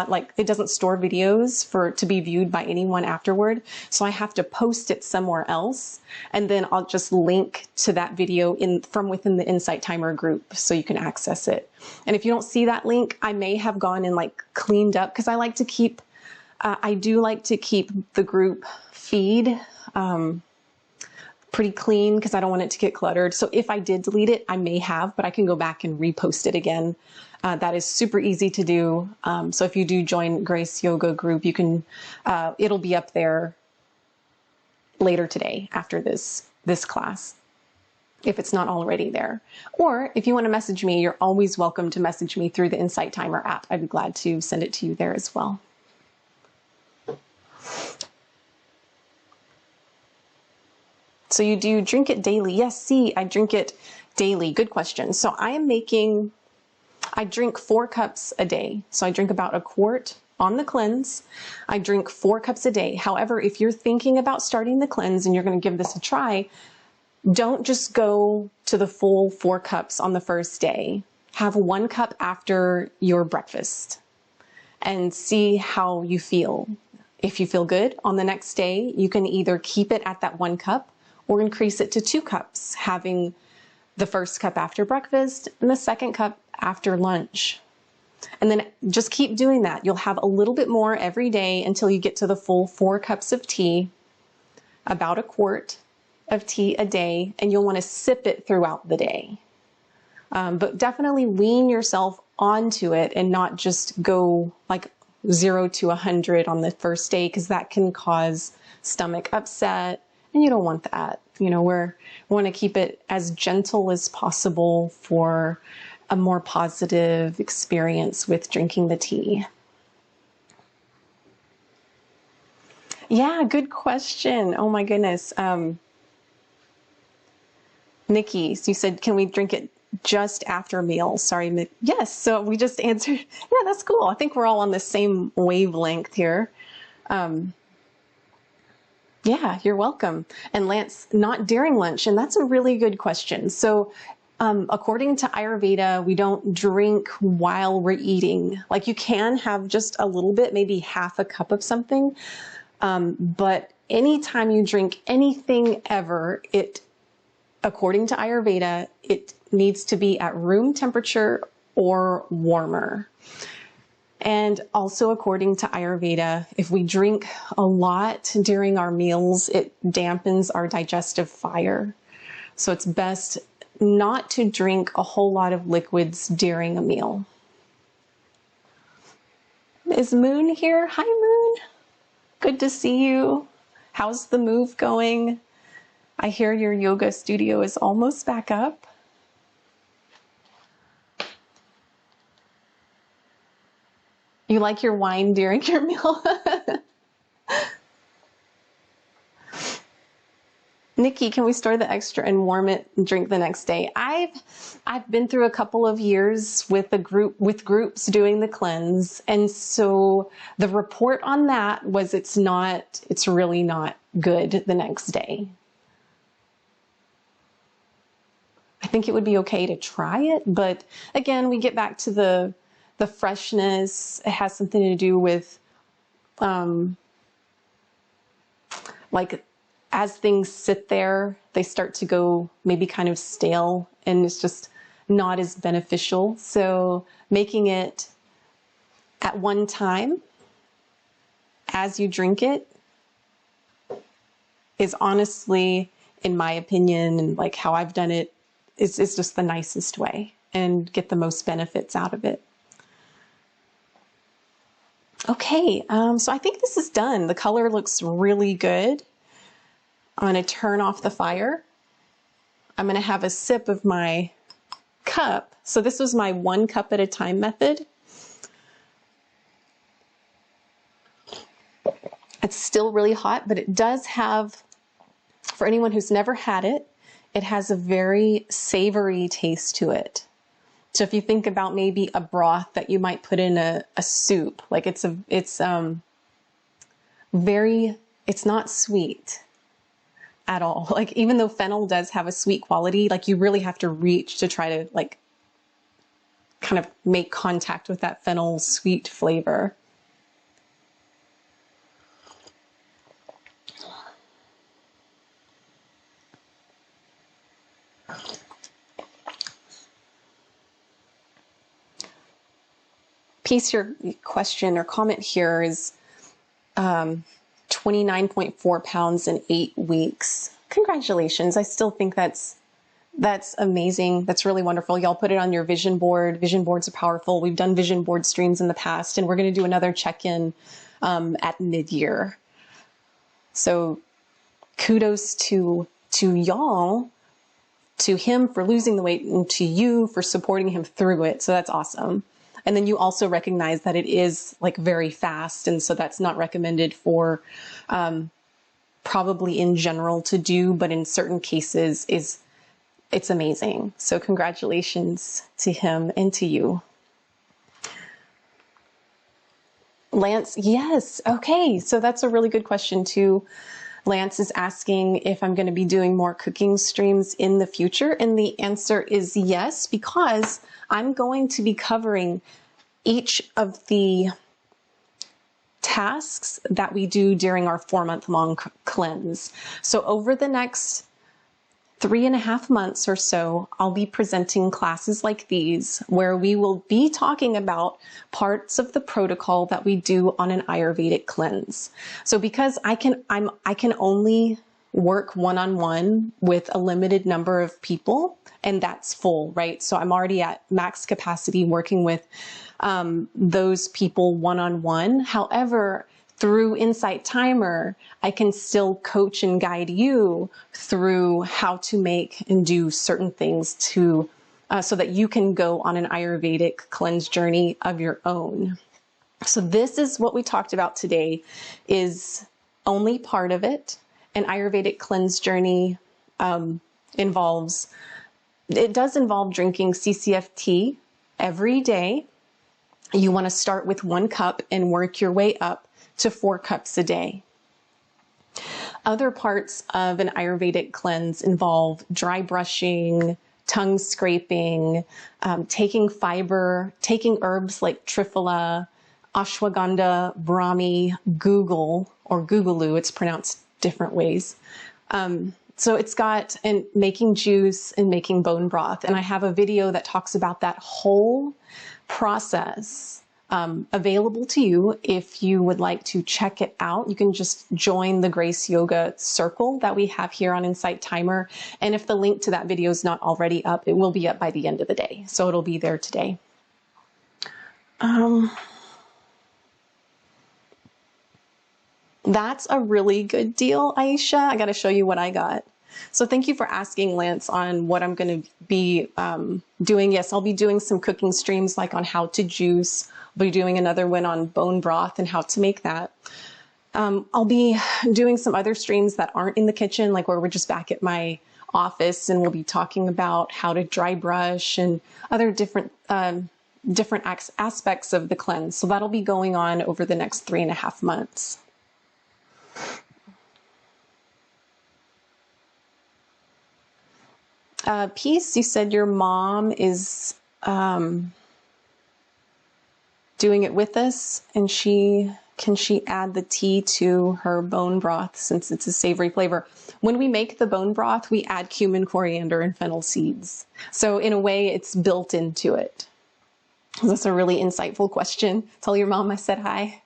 like, it doesn't store videos to be viewed by anyone afterward. So I have to post it somewhere else. And then I'll just link to that video from within the Insight Timer group so you can access it. And if you don't see that link, I may have gone and like cleaned up, because I like to keep, I do like to keep the group feed, pretty clean, because I don't want it to get cluttered. So if I did delete it, I may have, but I can go back and repost it again. That is super easy to do. So if you do join Grace Yoga group, you can, it'll be up there later today after this class, if it's not already there. Or if you want to message me, you're always welcome to message me through the Insight Timer app. I'd be glad to send it to you there as well. So you do drink it daily. Yes, see, I drink it daily. Good question. So I drink 4 cups a day. So I drink about a quart on the cleanse. I drink 4 cups a day. However, if you're thinking about starting the cleanse and you're going to give this a try, don't just go to the full 4 cups on the first day. Have 1 cup after your breakfast and see how you feel. If you feel good on the next day, you can either keep it at that 1 cup or increase it to 2 cups, having the first cup after breakfast and the second cup after lunch. And then just keep doing that. You'll have a little bit more every day until you get to the full 4 cups of tea, about a quart of tea a day, and you'll want to sip it throughout the day. But definitely wean yourself onto it and not just go like 0 to 100 on the first day, because that can cause stomach upset. And you don't want that. You know, we want to keep it as gentle as possible for a more positive experience with drinking the tea. Yeah, good question. Oh my goodness. Nikki, so you said, can we drink it just after meals? Sorry. Yes. So we just answered. Yeah, that's cool. I think we're all on the same wavelength here. Yeah, you're welcome. And Lance, not during lunch. And that's a really good question. So according to Ayurveda, we don't drink while we're eating. Like, you can have just a little bit, maybe half a cup of something. But anytime you drink anything ever, according to Ayurveda, it needs to be at room temperature or warmer. And also according to Ayurveda, if we drink a lot during our meals, it dampens our digestive fire. So it's best not to drink a whole lot of liquids during a meal. Is Moon here? Hi, Moon. Good to see you. How's the move going? I hear your yoga studio is almost back up. You like your wine during your meal? Nikki, can we store the extra and warm it and drink the next day? I've been through a couple of years with groups doing the cleanse, and so the report on that was it's really not good the next day. I think it would be okay to try it, but again, we get back to the freshness. It has something to do with like as things sit there, they start to go maybe kind of stale, and it's just not as beneficial. So making it at one time as you drink it is honestly, in my opinion, and like how I've done it, is just the nicest way and get the most benefits out of it. Okay, so I think this is done. The color looks really good. I'm going to turn off the fire. I'm going to have a sip of my cup. So this was my 1 cup at a time method. It's still really hot, but it does have, for anyone who's never had it, it has a very savory taste to it. So if you think about maybe a broth that you might put in a soup, like it's not sweet at all. Like even though fennel does have a sweet quality, like you really have to reach to try to like kind of make contact with that fennel sweet flavor. Piece, your question or comment here is 29.4 pounds in 8 weeks. Congratulations. I still think that's amazing. That's really wonderful. Y'all put it on your vision board. Vision boards are powerful. We've done vision board streams in the past, and we're going to do another check-in at mid-year. So kudos to y'all, to him for losing the weight, and to you for supporting him through it. So that's awesome. And then you also recognize that it is like very fast. And so that's not recommended for probably in general to do, but in certain cases it's amazing. So congratulations to him and to you. Lance, yes. Okay. So that's a really good question too. Lance is asking if I'm going to be doing more cooking streams in the future. And the answer is yes, because I'm going to be covering each of the tasks that we do during our 4-month-long cleanse. So over the next 3.5 months or so, I'll be presenting classes like these where we will be talking about parts of the protocol that we do on an Ayurvedic cleanse. So because I can only work one-on-one with a limited number of people, and that's full, right? So I'm already at max capacity working with those people one-on-one. However, through Insight Timer, I can still coach and guide you through how to make and do certain things to so that you can go on an Ayurvedic cleanse journey of your own. So this is what we talked about today, is only part of it. An Ayurvedic cleanse journey does involve drinking CCF tea every day. You want to start with 1 cup and work your way up to 4 cups a day. Other parts of an Ayurvedic cleanse involve dry brushing, tongue scraping, taking fiber, taking herbs like triphala, ashwagandha, brahmi, google, or googaloo, it's pronounced different ways. So it's got, and making juice and making bone broth. And I have a video that talks about that whole process available to you. If you would like to check it out, you can just join the Grace Yoga circle that we have here on Insight Timer. And if the link to that video is not already up, it will be up by the end of the day. So it'll be there today. That's a really good deal, Aisha. I got to show you what I got. So thank you for asking, Lance, on what I'm going to be doing. Yes, I'll be doing some cooking streams like on how to juice. I'll be doing another one on bone broth and how to make that. I'll be doing some other streams that aren't in the kitchen, like where we're just back at my office, and we'll be talking about how to dry brush and other different aspects of the cleanse. So that'll be going on over the next 3.5 months. Peace, you said your mom is doing it with us, and she can she add the tea to her bone broth since it's a savory flavor? When we make the bone broth, we add cumin, coriander, and fennel seeds. So in a way, it's built into it. That's a really insightful question. Tell your mom I said hi.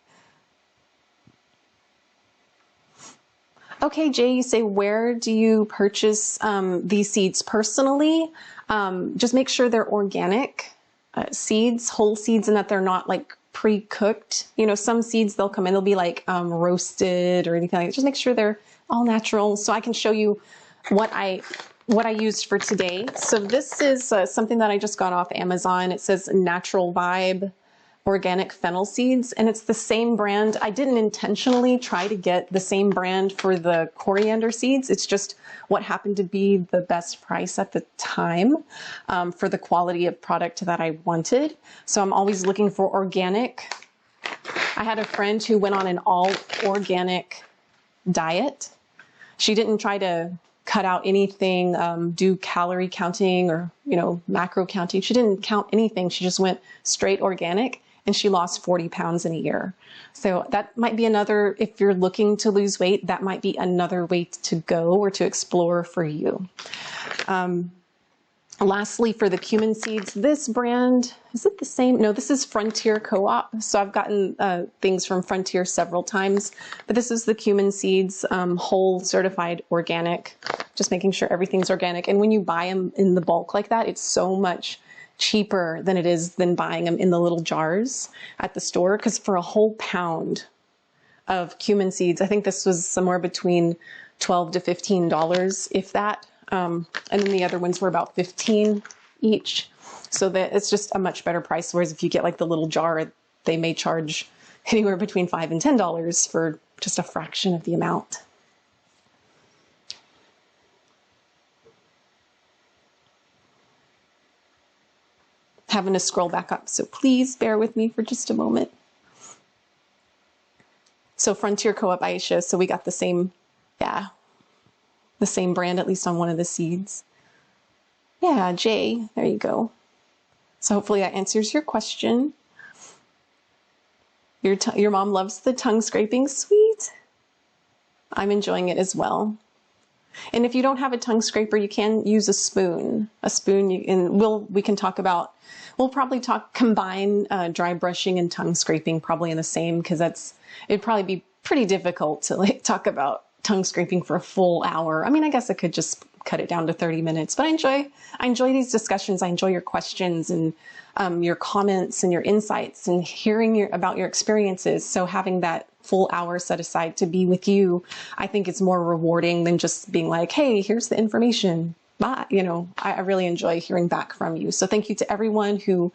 Okay, Jay, you say, where do you purchase these seeds? Personally, just make sure they're organic seeds, whole seeds, and that they're not like pre-cooked. You know, some seeds, they'll come in, they'll be like roasted or anything like that. Just make sure they're all natural. So I can show you what I used for today. So this is something that I just got off Amazon. It says Natural Vibe organic fennel seeds, and it's the same brand. I didn't intentionally try to get the same brand for the coriander seeds. It's just what happened to be the best price at the time for the quality of product that I wanted. So I'm always looking for organic. I had a friend who went on an all organic diet. She didn't try to cut out anything, do calorie counting or, you know, macro counting. She didn't count anything. She just went straight organic, and she lost 40 pounds in a year. So that might be another, if you're looking to lose weight, that might be another way to go or to explore for you. Lastly, for the cumin seeds, this brand, is it the same? No, this is Frontier Co-op. So I've gotten things from Frontier several times, but this is the cumin seeds, whole certified organic, just making sure everything's organic. And when you buy them in the bulk like that, it's so much cheaper than it is than buying them in the little jars at the store. Because for a whole pound of cumin seeds, I think this was somewhere between $12 to $15, if that. And then the other ones were about 15 each. So that it's just a much better price. Whereas if you get like the little jar, they may charge anywhere between $5 and $10 for just a fraction of the amount. Having to scroll back up, so please bear with me for just a moment. So Frontier Co-op, Aisha, so we got the same, yeah, the same brand, at least on one of the seeds. Yeah, Jay, there you go. So hopefully that answers your question. Your mom loves the tongue scraping. Sweet. I'm enjoying it as well. And if you don't have a tongue scraper, you can use a spoon. And we can talk about, we'll probably combine dry brushing and tongue scraping probably in the same, because it'd probably be pretty difficult to like talk about tongue scraping for a full hour. I mean, I guess I could just cut it down to 30 minutes, but I enjoy these discussions. I enjoy your questions and your comments and your insights and hearing about your experiences. So having that full hour set aside to be with you, I think it's more rewarding than just being like, hey, here's the information. Bye. You know, I really enjoy hearing back from you. So thank you to everyone who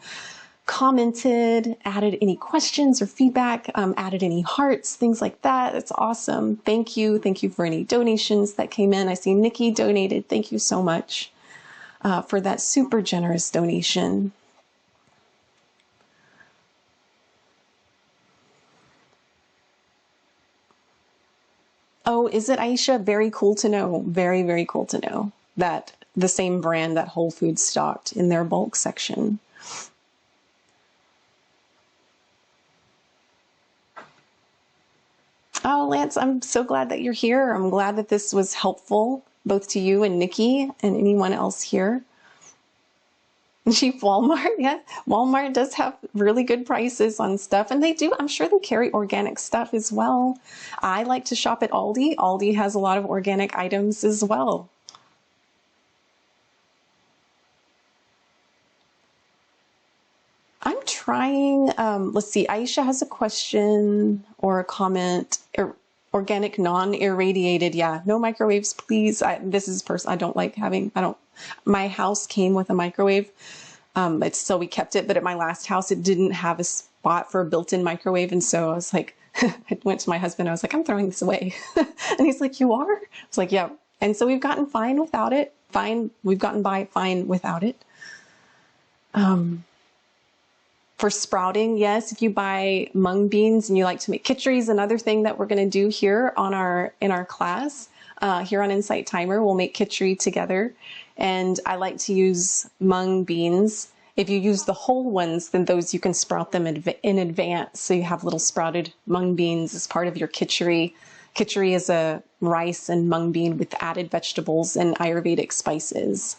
commented, added any questions or feedback, added any hearts, things like that. It's awesome. Thank you. Thank you for any donations that came in. I see Nikki donated. Thank you so much for that super generous donation. Oh, is it, Aisha? Very cool to know. Very, very cool to know that the same brand that Whole Foods stocked in their bulk section. Oh, Lance, I'm so glad that you're here. I'm glad that this was helpful, both to you and Nikki and anyone else here. Walmart, yeah. Walmart does have really good prices on stuff, and they do, I'm sure they carry organic stuff as well. I like to shop at Aldi. Aldi has a lot of organic items as well. I'm trying, let's see, Aisha has a question or a comment. Organic, non-irradiated, yeah, no microwaves, please. This is personal. I don't like having, my house came with a microwave, so we kept it, but at my last house, it didn't have a spot for a built-in microwave, and so I was like, I went to my husband, I was like, I'm throwing this away. And he's like, you are? I was like, yeah. And so we've gotten fine without it. We've gotten by fine without it. For sprouting, yes, if you buy mung beans and you like to make khichdi, is another thing that we're going to do here in our class. Here on Insight Timer, we'll make khichdi together. And I like to use mung beans If you use the whole ones, then those you can sprout them in advance. So you have little sprouted mung beans as part of your khichdi. Khichdi is a rice and mung bean with added vegetables and Ayurvedic spices.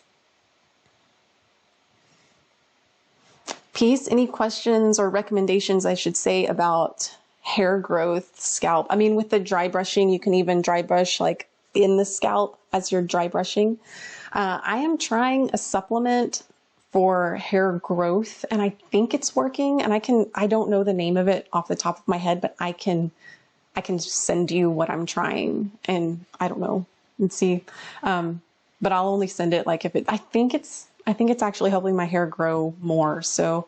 Peace, any questions or recommendations, I should say, about hair growth, scalp? I mean, with the dry brushing, you can even dry brush like in the scalp as you're dry brushing. I am trying a supplement for hair growth, and I think it's working. And I don't know the name of it off the top of my head, but I can send you what I'm trying, and I don't know, and see. But I'll only send it like if I think it's actually helping my hair grow more. So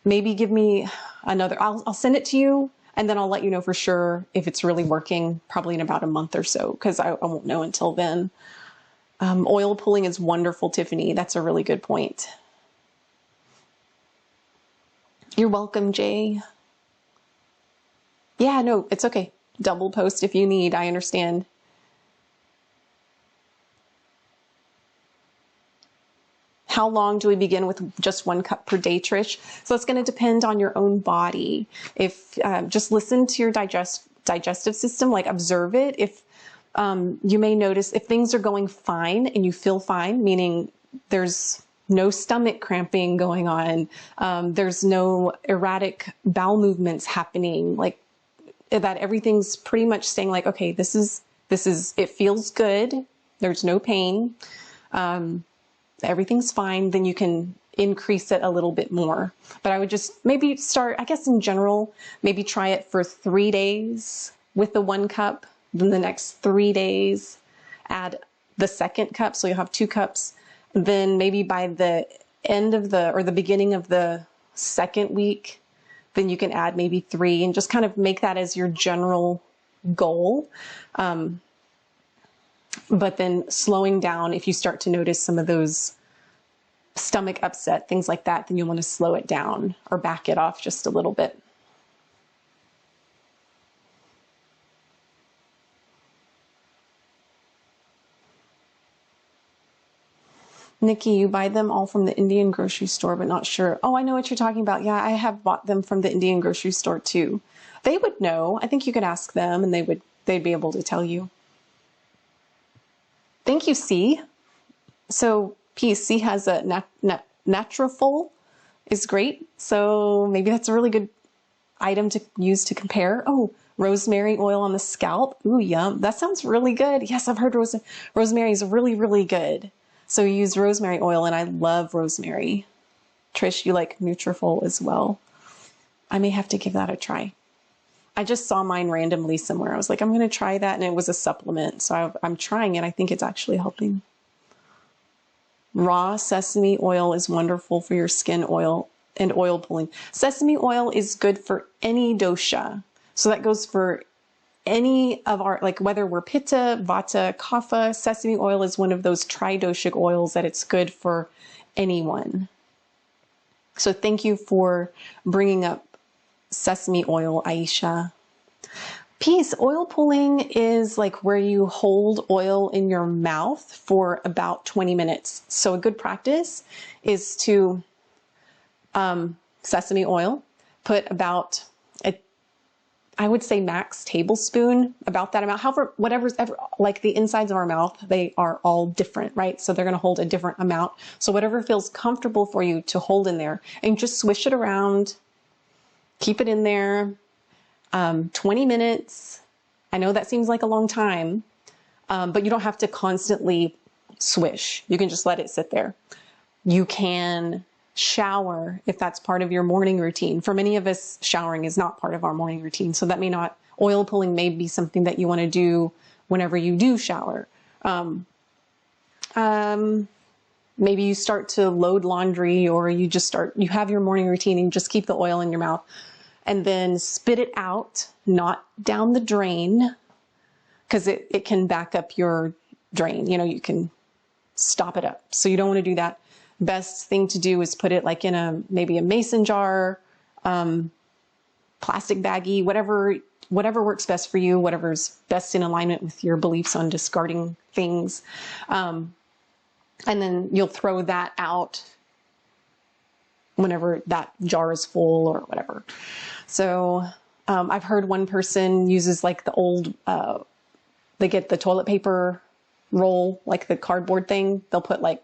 maybe give me another, I'll send it to you, and then I'll let you know for sure if it's really working, probably in about a month or so, because I won't know until then. Oil pulling is wonderful, Tiffany. That's a really good point. You're welcome, Jay. Yeah, no, it's okay. Double post if you need. I understand. How long do we begin with just 1 cup per day, Trish? So it's going to depend on your own body. If just listen to your digestive system, like observe it. If you may notice if things are going fine and you feel fine, meaning there's no stomach cramping going on, there's no erratic bowel movements happening, like that everything's pretty much saying like, okay, this is, it feels good. There's no pain. Everything's fine. Then you can increase it a little bit more. But I would just maybe start, I guess in general, maybe try it for 3 days with the 1 cup. Then the next 3 days, add the 2nd cup. So you'll have 2 cups. Then maybe by the end of the beginning of the 2nd week, then you can add maybe 3 and just kind of make that as your general goal. But then slowing down, if you start to notice some of those stomach upset, things like that, then you'll want to slow it down or back it off just a little bit. Nikki, you buy them all from the Indian grocery store, but not sure. Oh, I know what you're talking about. Yeah, I have bought them from the Indian grocery store too. They would know. I think you could ask them and they'd be able to tell you. Thank you, C. So PC has a Naturafol is great. So maybe that's a really good item to use to compare. Oh, rosemary oil on the scalp. Ooh, yum. That sounds really good. Yes, I've heard rosemary is really, really good. So you use rosemary oil, and I love rosemary. Trish, you like Nutrafol as well. I may have to give that a try. I just saw mine randomly somewhere. I was like, I'm going to try that, and it was a supplement. So I'm trying it. I think it's actually helping. Raw sesame oil is wonderful for your skin oil and oil pulling. Sesame oil is good for any dosha. So that goes for any of our, like whether we're pitta, vata, kapha, sesame oil is one of those tridoshic oils that it's good for anyone. So thank you for bringing up sesame oil, Aisha. Peace. Oil pulling is like where you hold oil in your mouth for about 20 minutes. So a good practice is to sesame oil, put about I would say max tablespoon, about that amount. However, whatever's ever, like the insides of our mouth, they are all different, right? So they're going to hold a different amount. So whatever feels comfortable for you to hold in there, and just swish it around, keep it in there, 20 minutes. I know that seems like a long time, but you don't have to constantly swish. You can just let it sit there. You can shower if that's part of your morning routine. For many of us, showering is not part of our morning routine. So that may not, oil pulling may be something that you want to do whenever you do shower. Maybe you start to load laundry, or you have your morning routine and you just keep the oil in your mouth and then spit it out, not down the drain, because it can back up your drain. You know, you can stop it up. So you don't want to do that. Best thing to do is put it like in maybe a mason jar, plastic baggie, whatever works best for you, whatever's best in alignment with your beliefs on discarding things. And then you'll throw that out whenever that jar is full or whatever. So I've heard one person uses like the old, they get the toilet paper roll, like the cardboard thing. They'll put like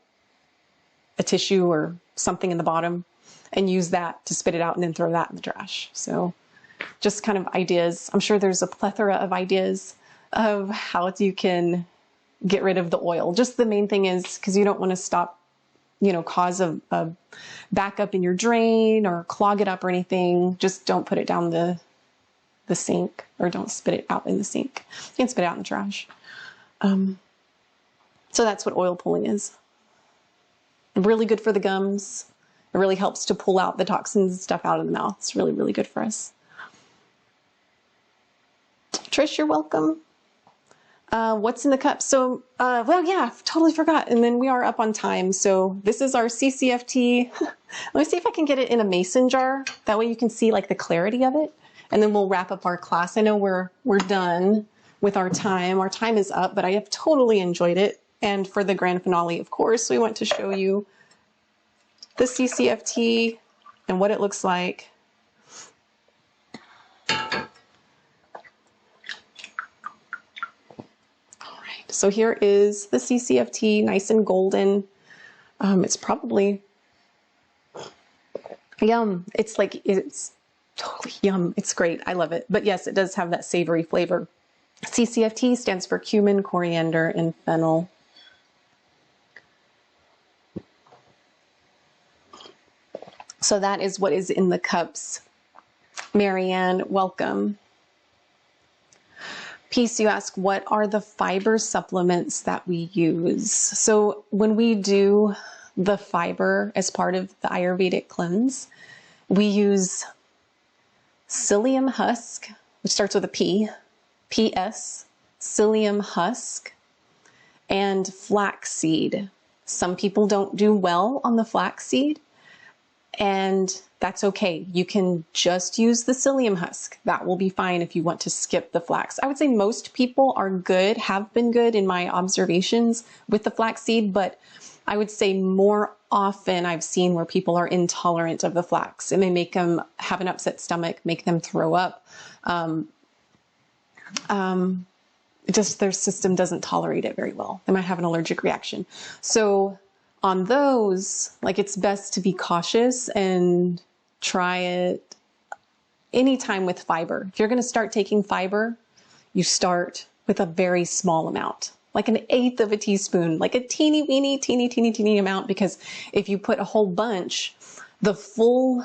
a tissue or something in the bottom and use that to spit it out and then throw that in the trash. So just kind of ideas. I'm sure there's a plethora of ideas of how you can get rid of the oil. Just the main thing is, because you don't want to stop, cause a backup in your drain or clog it up or anything. Just don't put it down the sink, or don't spit it out in the sink. You can spit it out in the trash. So that's what oil pulling is. Really good for the gums. It really helps to pull out the toxins and stuff out of the mouth. It's really, really good for us. Trish, you're welcome. What's in the cup? So, well, yeah, totally forgot. And then we are up on time. So this is our CCF tea. Let me see if I can get it in a mason jar. That way you can see like the clarity of it. And then we'll wrap up our class. I know we're done with our time. Our time is up, but I have totally enjoyed it. And for the grand finale, of course, we want to show you the CCF tea and what it looks like. So here is the CCF tea, nice and golden. It's probably yum. It's totally yum. It's great. I love it. But yes, it does have that savory flavor. CCF tea stands for cumin, coriander, and fennel. So that is what is in the cups. Marianne, welcome. Peace, you ask, what are the fiber supplements that we use? So when we do the fiber as part of the Ayurvedic cleanse, we use psyllium husk, which starts with a P, PS, psyllium husk, and flaxseed. Some people don't do well on the flaxseed, and that's okay. You can just use the psyllium husk. That will be fine if you want to skip the flax. I would say most people are good, have been good in my observations with the flaxseed, but I would say more often I've seen where people are intolerant of the flax. It may make them have an upset stomach, make them throw up. Just their system doesn't tolerate it very well. They might have an allergic reaction. So on those, like, it's best to be cautious and try it anytime with fiber. If you're going to start taking fiber, you start with a very small amount, like 1/8 of a teaspoon, like a teeny amount, because if you put a whole bunch, the full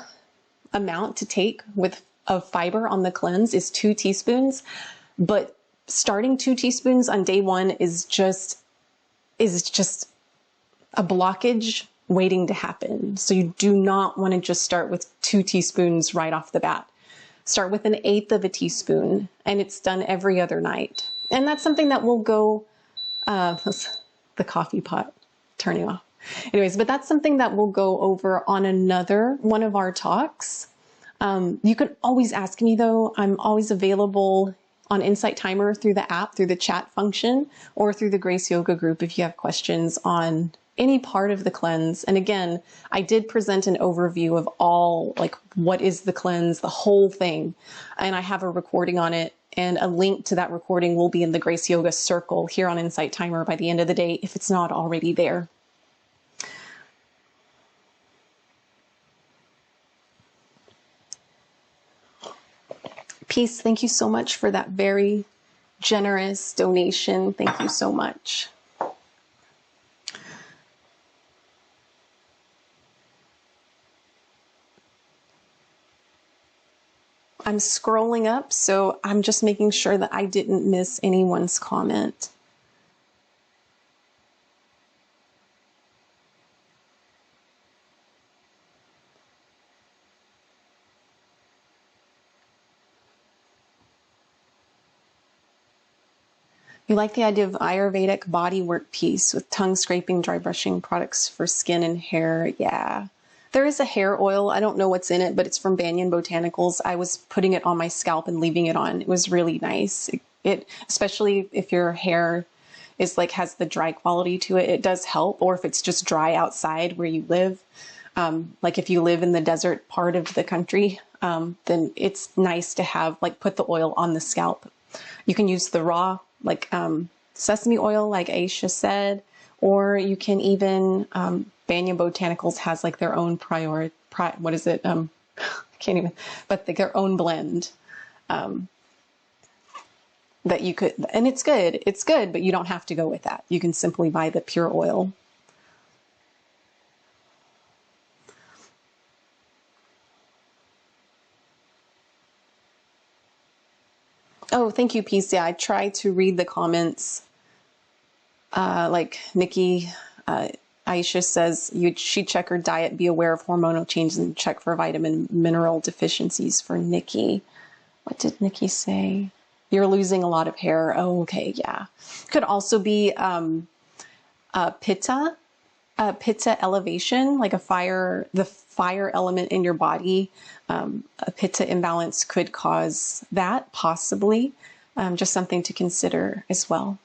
amount to take of fiber on the cleanse is 2 teaspoons. But starting 2 teaspoons on day 1 is just a blockage waiting to happen. So you do not want to just start with 2 teaspoons right off the bat. Start with 1/8 of a teaspoon, and it's done every other night. And that's something that will go, the coffee pot turning off. Anyways, but that's something that we'll go over on another one of our talks. You can always ask me though. I'm always available on Insight Timer through the app, through the chat function, or through the Grace Yoga group if you have questions on any part of the cleanse. And again, I did present an overview of all, like, what is the cleanse, the whole thing. And I have a recording on it, and a link to that recording will be in the Grace Yoga circle here on Insight Timer by the end of the day, if it's not already there. Peace, thank you so much for that very generous donation. Thank you so much. I'm scrolling up, so I'm just making sure that I didn't miss anyone's comment. You like the idea of Ayurvedic bodywork piece with tongue scraping, dry brushing products for skin and hair. Yeah. There is a hair oil. I don't know what's in it, but it's from Banyan Botanicals. I was putting it on my scalp and leaving it on. It was really nice. It especially if your hair is has the dry quality to it, it does help. Or if it's just dry outside where you live. Like if you live in the desert part of the country, then it's nice to have, like, put the oil on the scalp. You can use the raw, like sesame oil, like Aisha said, or you can even, Banyan Botanicals has like their own what is it? I can't even, but their own blend. That you could, and it's good, but you don't have to go with that. You can simply buy the pure oil. Oh, thank you, PC. I try to read the comments. Like Nikki, Aisha says, she'd check her diet, be aware of hormonal changes, and check for vitamin mineral deficiencies for Nikki. What did Nikki say? You're losing a lot of hair. Oh, okay, yeah. Could also be pitta elevation, like the fire element in your body. A pitta imbalance could cause that, possibly. Just something to consider as well.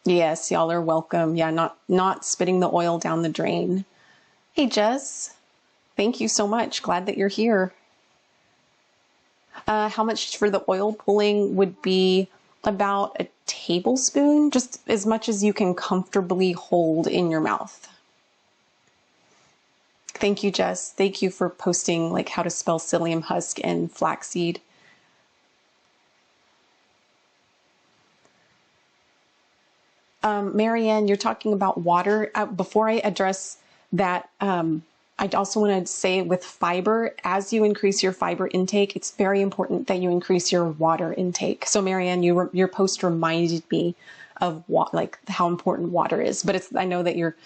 Yes, y'all are welcome. Yeah, not spitting the oil down the drain. Hey, Jess, thank you so much. Glad that you're here. How much for the oil pulling would be about a tablespoon, just as much as you can comfortably hold in your mouth. Thank you, Jess. Thank you for posting like how to spell psyllium husk and flaxseed. Marianne, you're talking about water. Before I address that, I also want to say with fiber, as you increase your fiber intake, it's very important that you increase your water intake. So Marianne, your post reminded me of like how important water is. But I know that your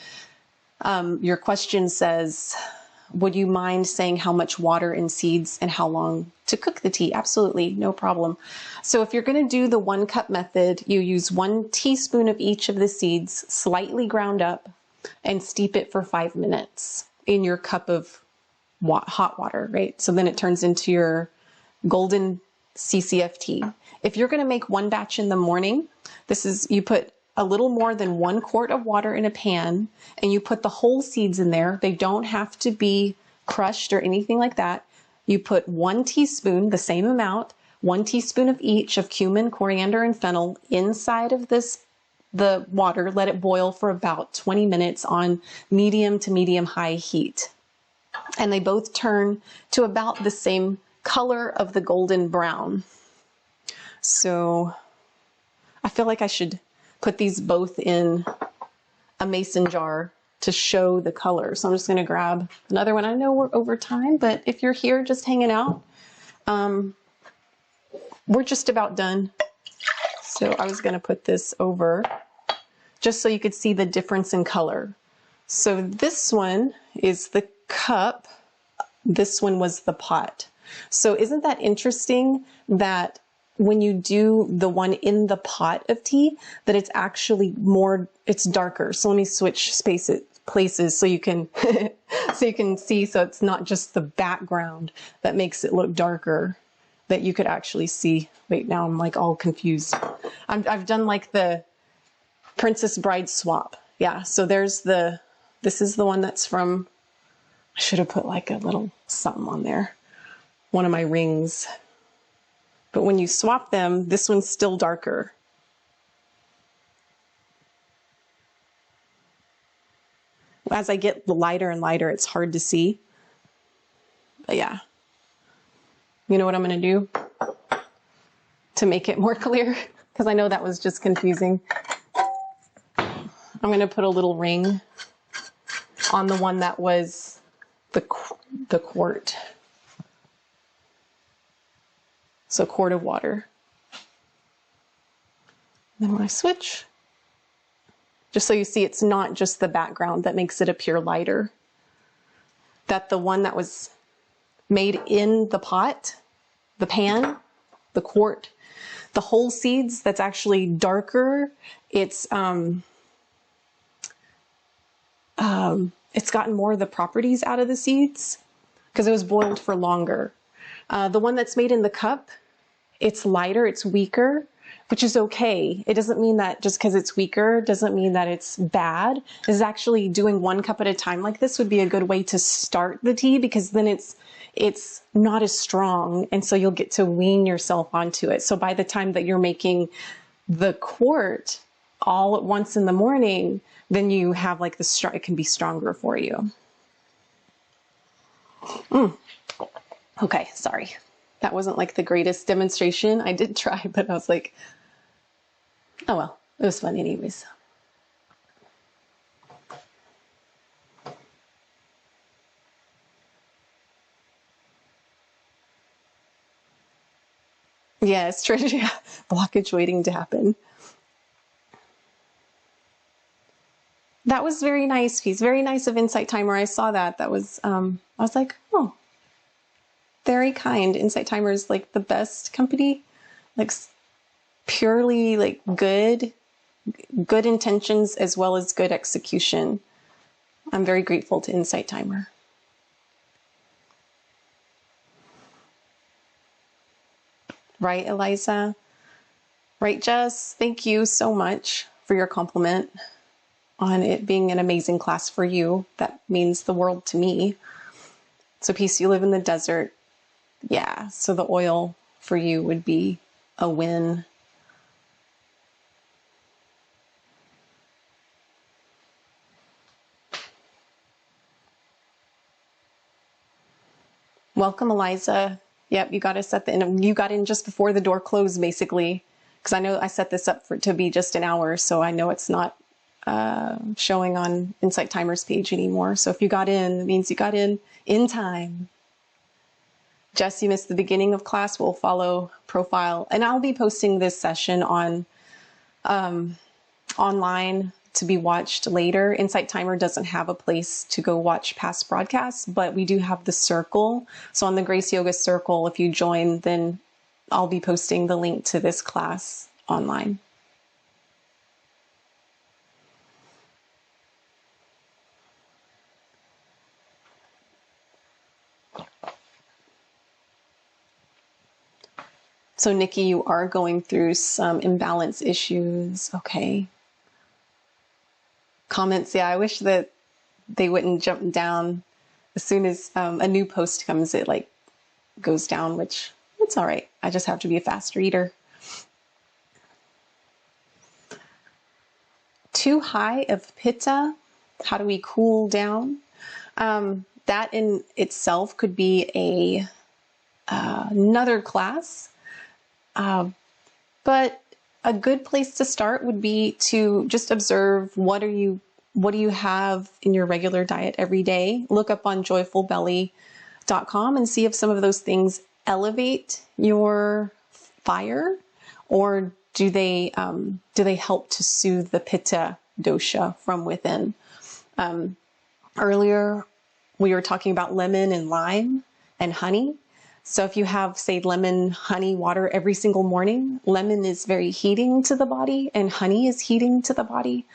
question says, would you mind saying how much water and seeds and how long to cook the tea? Absolutely, no problem. So if you're going to do the 1 cup method, you use 1 teaspoon of each of the seeds, slightly ground up, and steep it for 5 minutes in your cup of hot water, right? So then it turns into your golden CCF tea. If you're going to make 1 batch in the morning, you put a little more than 1 quart of water in a pan, and you put the whole seeds in there. They don't have to be crushed or anything like that. You put 1 teaspoon, the same amount, 1 teaspoon of each of cumin, coriander, and fennel inside of the water. Let it boil for about 20 minutes on medium to medium high heat. And they both turn to about the same color of the golden brown. So I feel like I should put these both in a mason jar to show the color. So I'm just going to grab another one. I know we're over time, but if you're here just hanging out, we're just about done. So I was going to put this over just so you could see the difference in color. So this one is the cup. This one was the pot. So isn't that interesting that when you do the one in the pot of tea, that it's actually it's darker. So let me switch places so you can, so you can see, so it's not just the background that makes it look darker, that you could actually see. Wait, now I'm like all confused. I've done like the Princess Bride swap. Yeah, so this is the one that's from, I should have put like a little something on there. One of my rings. But when you swap them, this one's still darker. As I get lighter and lighter, it's hard to see. But yeah. You know what I'm going to do to make it more clear? Because I know that was just confusing. I'm going to put a little ring on the one that was the quart. So a quart of water. Then when I switch, just so you see, it's not just the background that makes it appear lighter. That the one that was made in the pot, the pan, the quart, the whole seeds, that's actually darker. It's gotten more of the properties out of the seeds because it was boiled for longer. The one that's made in the cup It's lighter, it's weaker, which is okay. It doesn't mean that just because it's weaker doesn't mean that it's bad. Is actually doing 1 cup at a time like this would be a good way to start the tea, because then it's not as strong, and so you'll get to wean yourself onto it. So by the time that you're making the quart all at once in the morning, then you have like it can be stronger for you. Okay, sorry. That wasn't like the greatest demonstration. I did try, but I was like, oh well, it was fun anyways. Yes, Trish, yeah. Blockage waiting to happen. That was very nice piece. Very nice of Insight Timer. I saw that. That was, I was like, oh, very kind. Insight Timer is like the best company, like purely like good intentions as well as good execution. I'm very grateful to Insight Timer. Right, Eliza? Right, Jess? Thank you so much for your compliment on it being an amazing class for you. That means the world to me. So, Peace, you live in the desert. Yeah, so the oil for you would be a win. Welcome, Eliza. Yep, you got us at the end. You got in just before the door closed, basically, because I know I set this up to be just an hour, so I know it's not showing on Insight Timer's page anymore. So if you got in, it means you got in time. Jess, you missed the beginning of class. We'll follow profile, and I'll be posting this session on online to be watched later. Insight Timer doesn't have a place to go watch past broadcasts, but we do have the circle. So on the Grace Yoga Circle, if you join, then I'll be posting the link to this class online. So Nikki, you are going through some imbalance issues. Okay. Comments, yeah, I wish that they wouldn't jump down as soon as a new post comes, it like goes down, which it's all right. I just have to be a fast reader. Too high of pitta, how do we cool down? That in itself could be another class, but a good place to start would be to just observe what do you have in your regular diet every day. Look up on joyfulbelly.com and see if some of those things elevate your fire, or do they help to soothe the pitta dosha from within. Earlier we were talking about lemon and lime and honey. So if you have, say, lemon, honey, water every single morning, lemon is very heating to the body and honey is heating to the body.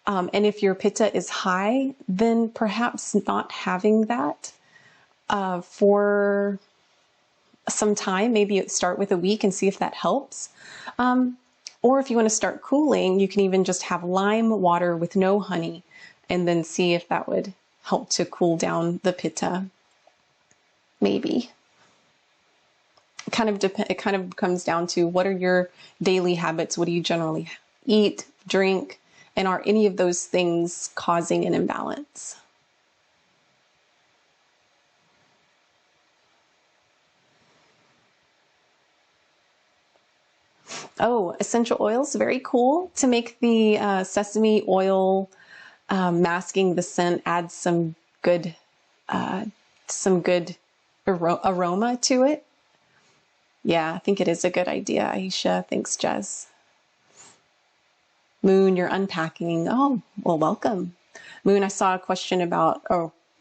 And if your pitta is high, then perhaps not having that for some time, maybe start with a week and see if that helps. Or if you want to start cooling, you can even just have lime water with no honey and then see if that would help to cool down the pitta. Maybe. It kind of comes down to what are your daily habits? What do you generally eat, drink, and are any of those things causing an imbalance? Oh, essential oils, very cool. To make the sesame oil masking the scent, add some good aroma to it. Yeah, I think it is a good idea, Aisha. Thanks, Jess. Moon, you're unpacking. Oh, well, welcome. Moon, I saw a question about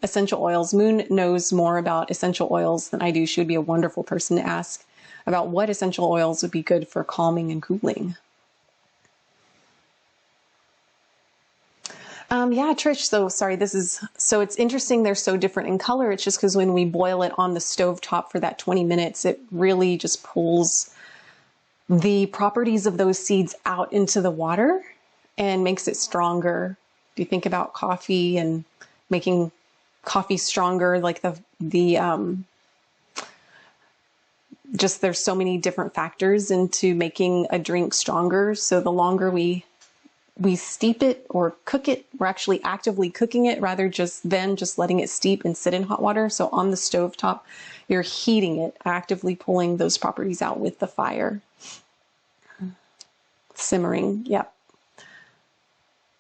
essential oils. Moon knows more about essential oils than I do. She would be a wonderful person to ask about what essential oils would be good for calming and cooling. Yeah, Trish, so sorry, so it's interesting they're so different in color. It's just because when we boil it on the stove top for that 20 minutes, it really just pulls the properties of those seeds out into the water and makes it stronger. If you think about coffee and making coffee stronger, like just there's so many different factors into making a drink stronger. So the longer we steep it or cook it, we're actually actively cooking it rather than just letting it steep and sit in hot water. So on the stovetop, you're heating it, actively pulling those properties out with the fire. Simmering, yep.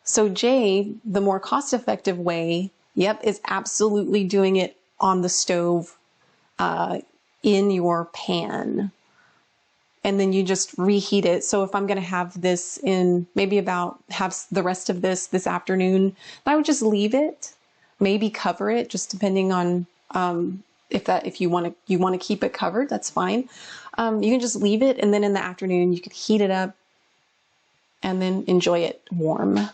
So Jay, the more cost-effective way, yep, is absolutely doing it on the stove in your pan. And then you just reheat it. So if I'm going to have this in maybe have the rest of this afternoon, I would just leave it, maybe cover it, just depending on if you want to keep it covered, that's fine. You can just leave it, and then in the afternoon you can heat it up and then enjoy it warm.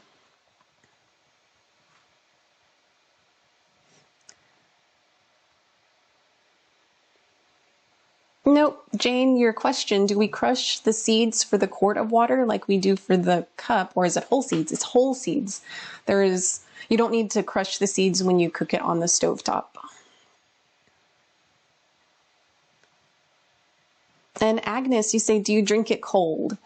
Nope. Jane, your question, do we crush the seeds for the quart of water like we do for the cup, or is it whole seeds? It's whole seeds. You don't need to crush the seeds when you cook it on the stovetop. And Agnes, you say, do you drink it cold?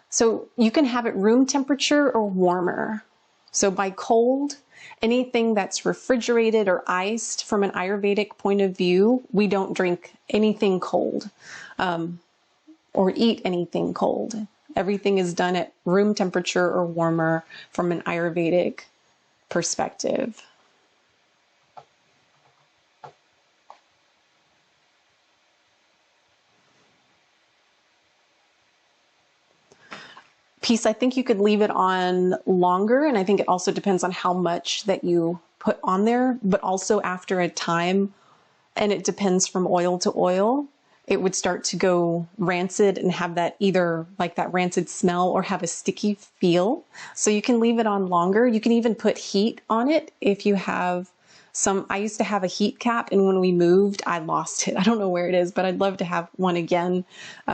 So you can have it room temperature or warmer. So by cold, anything that's refrigerated or iced from an Ayurvedic point of view, we don't drink anything cold or eat anything cold. Everything is done at room temperature or warmer from an Ayurvedic perspective. Peace, I think you could leave it on longer, and I think it also depends on how much that you put on there, but also after a time, and it depends from oil to oil, it would start to go rancid and have that either like that rancid smell or have a sticky feel. So you can leave it on longer. You can even put heat on it if you have I used to have a heat cap, and when we moved, I lost it. I don't know where it is, but I'd love to have one again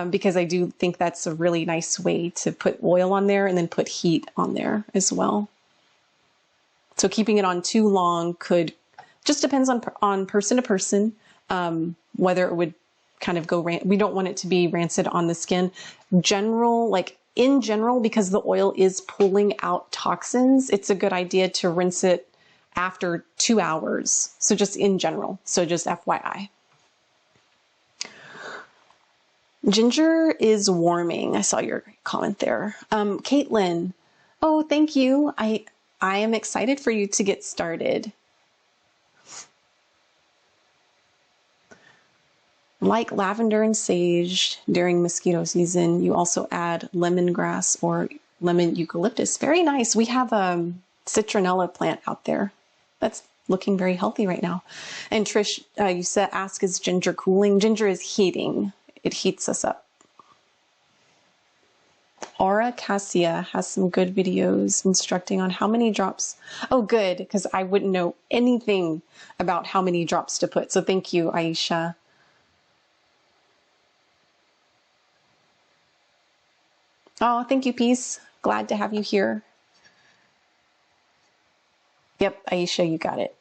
because I do think that's a really nice way to put oil on there and then put heat on there as well. So keeping it on too long just depends on person to person, whether it would kind of go we don't want it to be rancid on the skin. In general, because the oil is pulling out toxins, it's a good idea to rinse it after 2 hours. So just in general. So just FYI. Ginger is warming. I saw your comment there. Caitlin. Oh, thank you. I am excited for you to get started. Like lavender and sage during mosquito season, you also add lemongrass or lemon eucalyptus. Very nice. We have a citronella plant out there. That's looking very healthy right now. And Trish, you ask, is ginger cooling? Ginger is heating. It heats us up. Aura Cassia has some good videos instructing on how many drops. Oh, good, because I wouldn't know anything about how many drops to put. So thank you, Aisha. Oh, thank you, Peace. Glad to have you here. Yep, Aisha, you got it.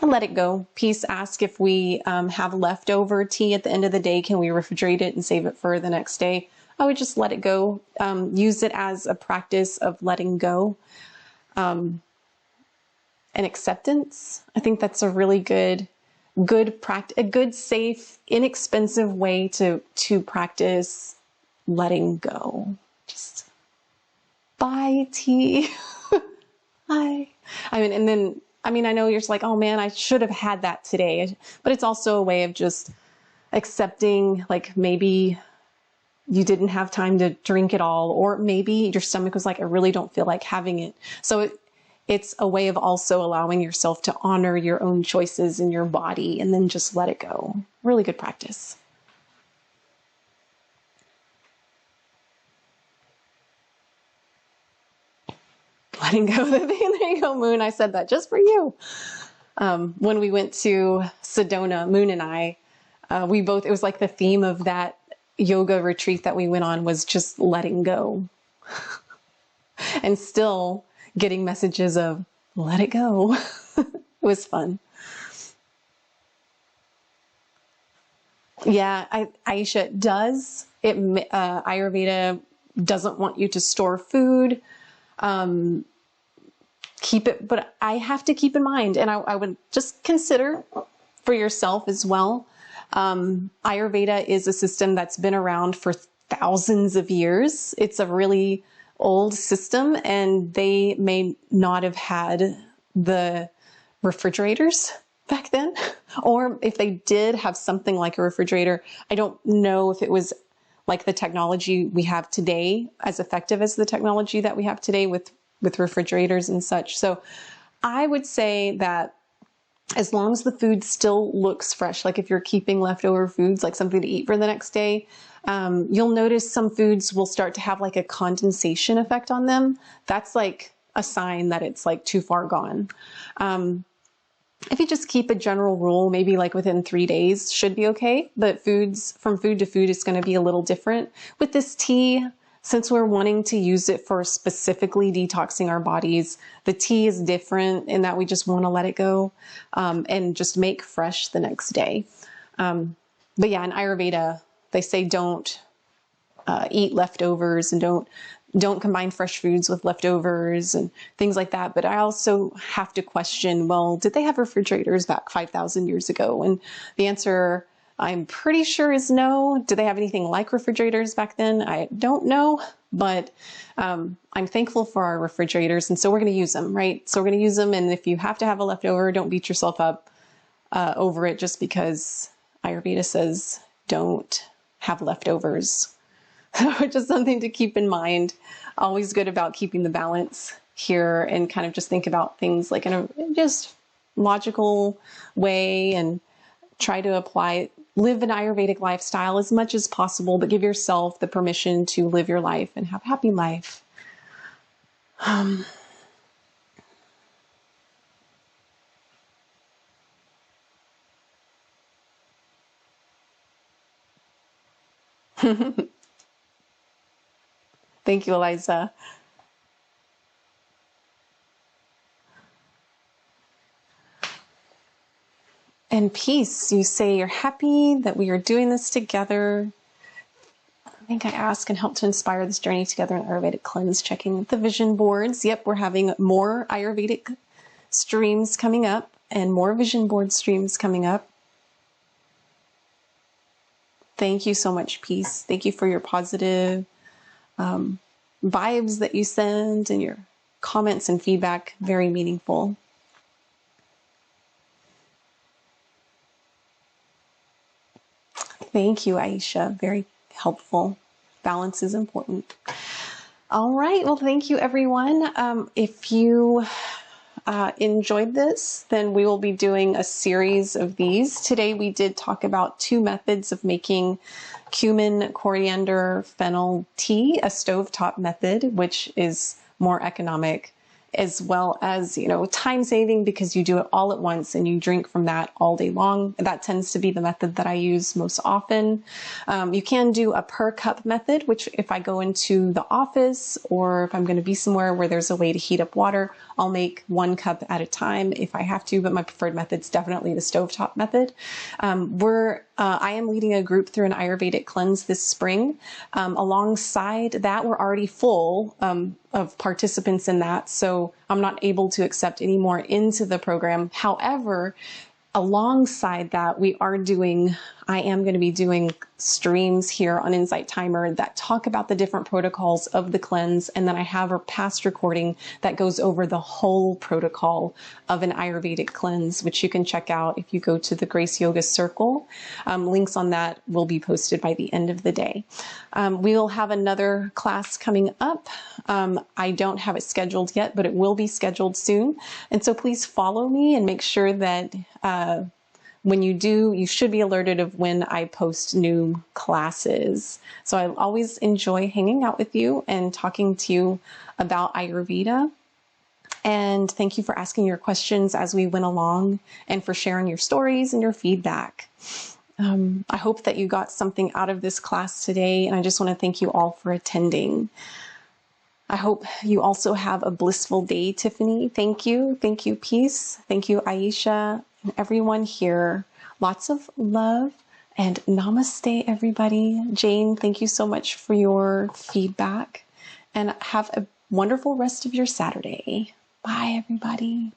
And let it go. Peace asked if we have leftover tea at the end of the day, can we refrigerate it and save it for the next day? I would just let it go. Use it as a practice of letting go and acceptance. I think that's a really good practice, a good, safe, inexpensive way to practice letting go. Just bye, tea. Bye. I know you're just like, oh man, I should have had that today. But it's also a way of just accepting, like maybe you didn't have time to drink it all, or maybe your stomach was like, I really don't feel like having it. So it's a way of also allowing yourself to honor your own choices in your body and then just let it go. Really good practice. Letting go the thing. There you go, Moon. I said that just for you. When we went to Sedona, Moon and I, it was like the theme of that yoga retreat that we went on was just letting go and still getting messages of let it go. It was fun. Yeah, Aisha, Ayurveda doesn't want you to store food. Keep it, but I have to keep in mind, and I would just consider for yourself as well. Ayurveda is a system that's been around for thousands of years. It's a really old system, and they may not have had the refrigerators back then, or if they did have something like a refrigerator, I don't know if it was like the technology we have today, as effective as the technology that we have today with refrigerators and such. So I would say that as long as the food still looks fresh, like if you're keeping leftover foods, like something to eat for the next day, you'll notice some foods will start to have like a condensation effect on them. That's like a sign that it's like too far gone. If you just keep a general rule, maybe like within 3 days should be okay. But from food to food is going to be a little different. With this tea, since we're wanting to use it for specifically detoxing our bodies, the tea is different in that we just want to let it go and just make fresh the next day. But yeah, in Ayurveda, they say don't eat leftovers and don't combine fresh foods with leftovers and things like that. But I also have to question, well, did they have refrigerators back 5,000 years ago? And the answer, I'm pretty sure, is no. Do they have anything like refrigerators back then? I don't know, but I'm thankful for our refrigerators. And so we're going to use them, right? So we're going to use them. And if you have to have a leftover, don't beat yourself up over it just because Ayurveda says don't have leftovers. Just something to keep in mind. Always good about keeping the balance here and kind of just think about things like in a just logical way and try to live an Ayurvedic lifestyle as much as possible, but give yourself the permission to live your life and have a happy life. Thank you, Eliza. And peace, you say you're happy that we are doing this together. I think I ask and help to inspire this journey together in Ayurvedic Cleanse, checking the vision boards. Yep, we're having more Ayurvedic streams coming up and more vision board streams coming up. Thank you so much, peace. Thank you for your positive vibes that you send and your comments and feedback. Very meaningful. Thank you, Aisha. Very helpful. Balance is important. All right. Well, thank you, everyone. If you enjoyed this, then we will be doing a series of these. Today, we did talk about 2 methods of making cumin, coriander, fennel tea, a stovetop method, which is more economic, as well as, time saving because you do it all at once and you drink from that all day long. That tends to be the method that I use most often. You can do a per cup method, which if I go into the office or if I'm going to be somewhere where there's a way to heat up water, I'll make 1 cup at a time if I have to, but my preferred method is definitely the stovetop method. I am leading a group through an Ayurvedic cleanse this spring. Alongside that, we're already full of participants in that, so I'm not able to accept any more into the program. However, alongside that, I am going to be doing streams here on Insight Timer that talk about the different protocols of the cleanse. And then I have a past recording that goes over the whole protocol of an Ayurvedic cleanse, which you can check out if you go to the Grace Yoga Circle. Links on that will be posted by the end of the day. We will have another class coming up. I don't have it scheduled yet, but it will be scheduled soon. And so please follow me and make sure that when you do, you should be alerted of when I post new classes. So I always enjoy hanging out with you and talking to you about Ayurveda. And thank you for asking your questions as we went along and for sharing your stories and your feedback. I hope that you got something out of this class today, and I just want to thank you all for attending. I hope you also have a blissful day, Tiffany. Thank you. Thank you, Peace. Thank you, Aisha, and everyone here. Lots of love, and namaste, everybody. Jane, thank you so much for your feedback, and have a wonderful rest of your Saturday. Bye, everybody.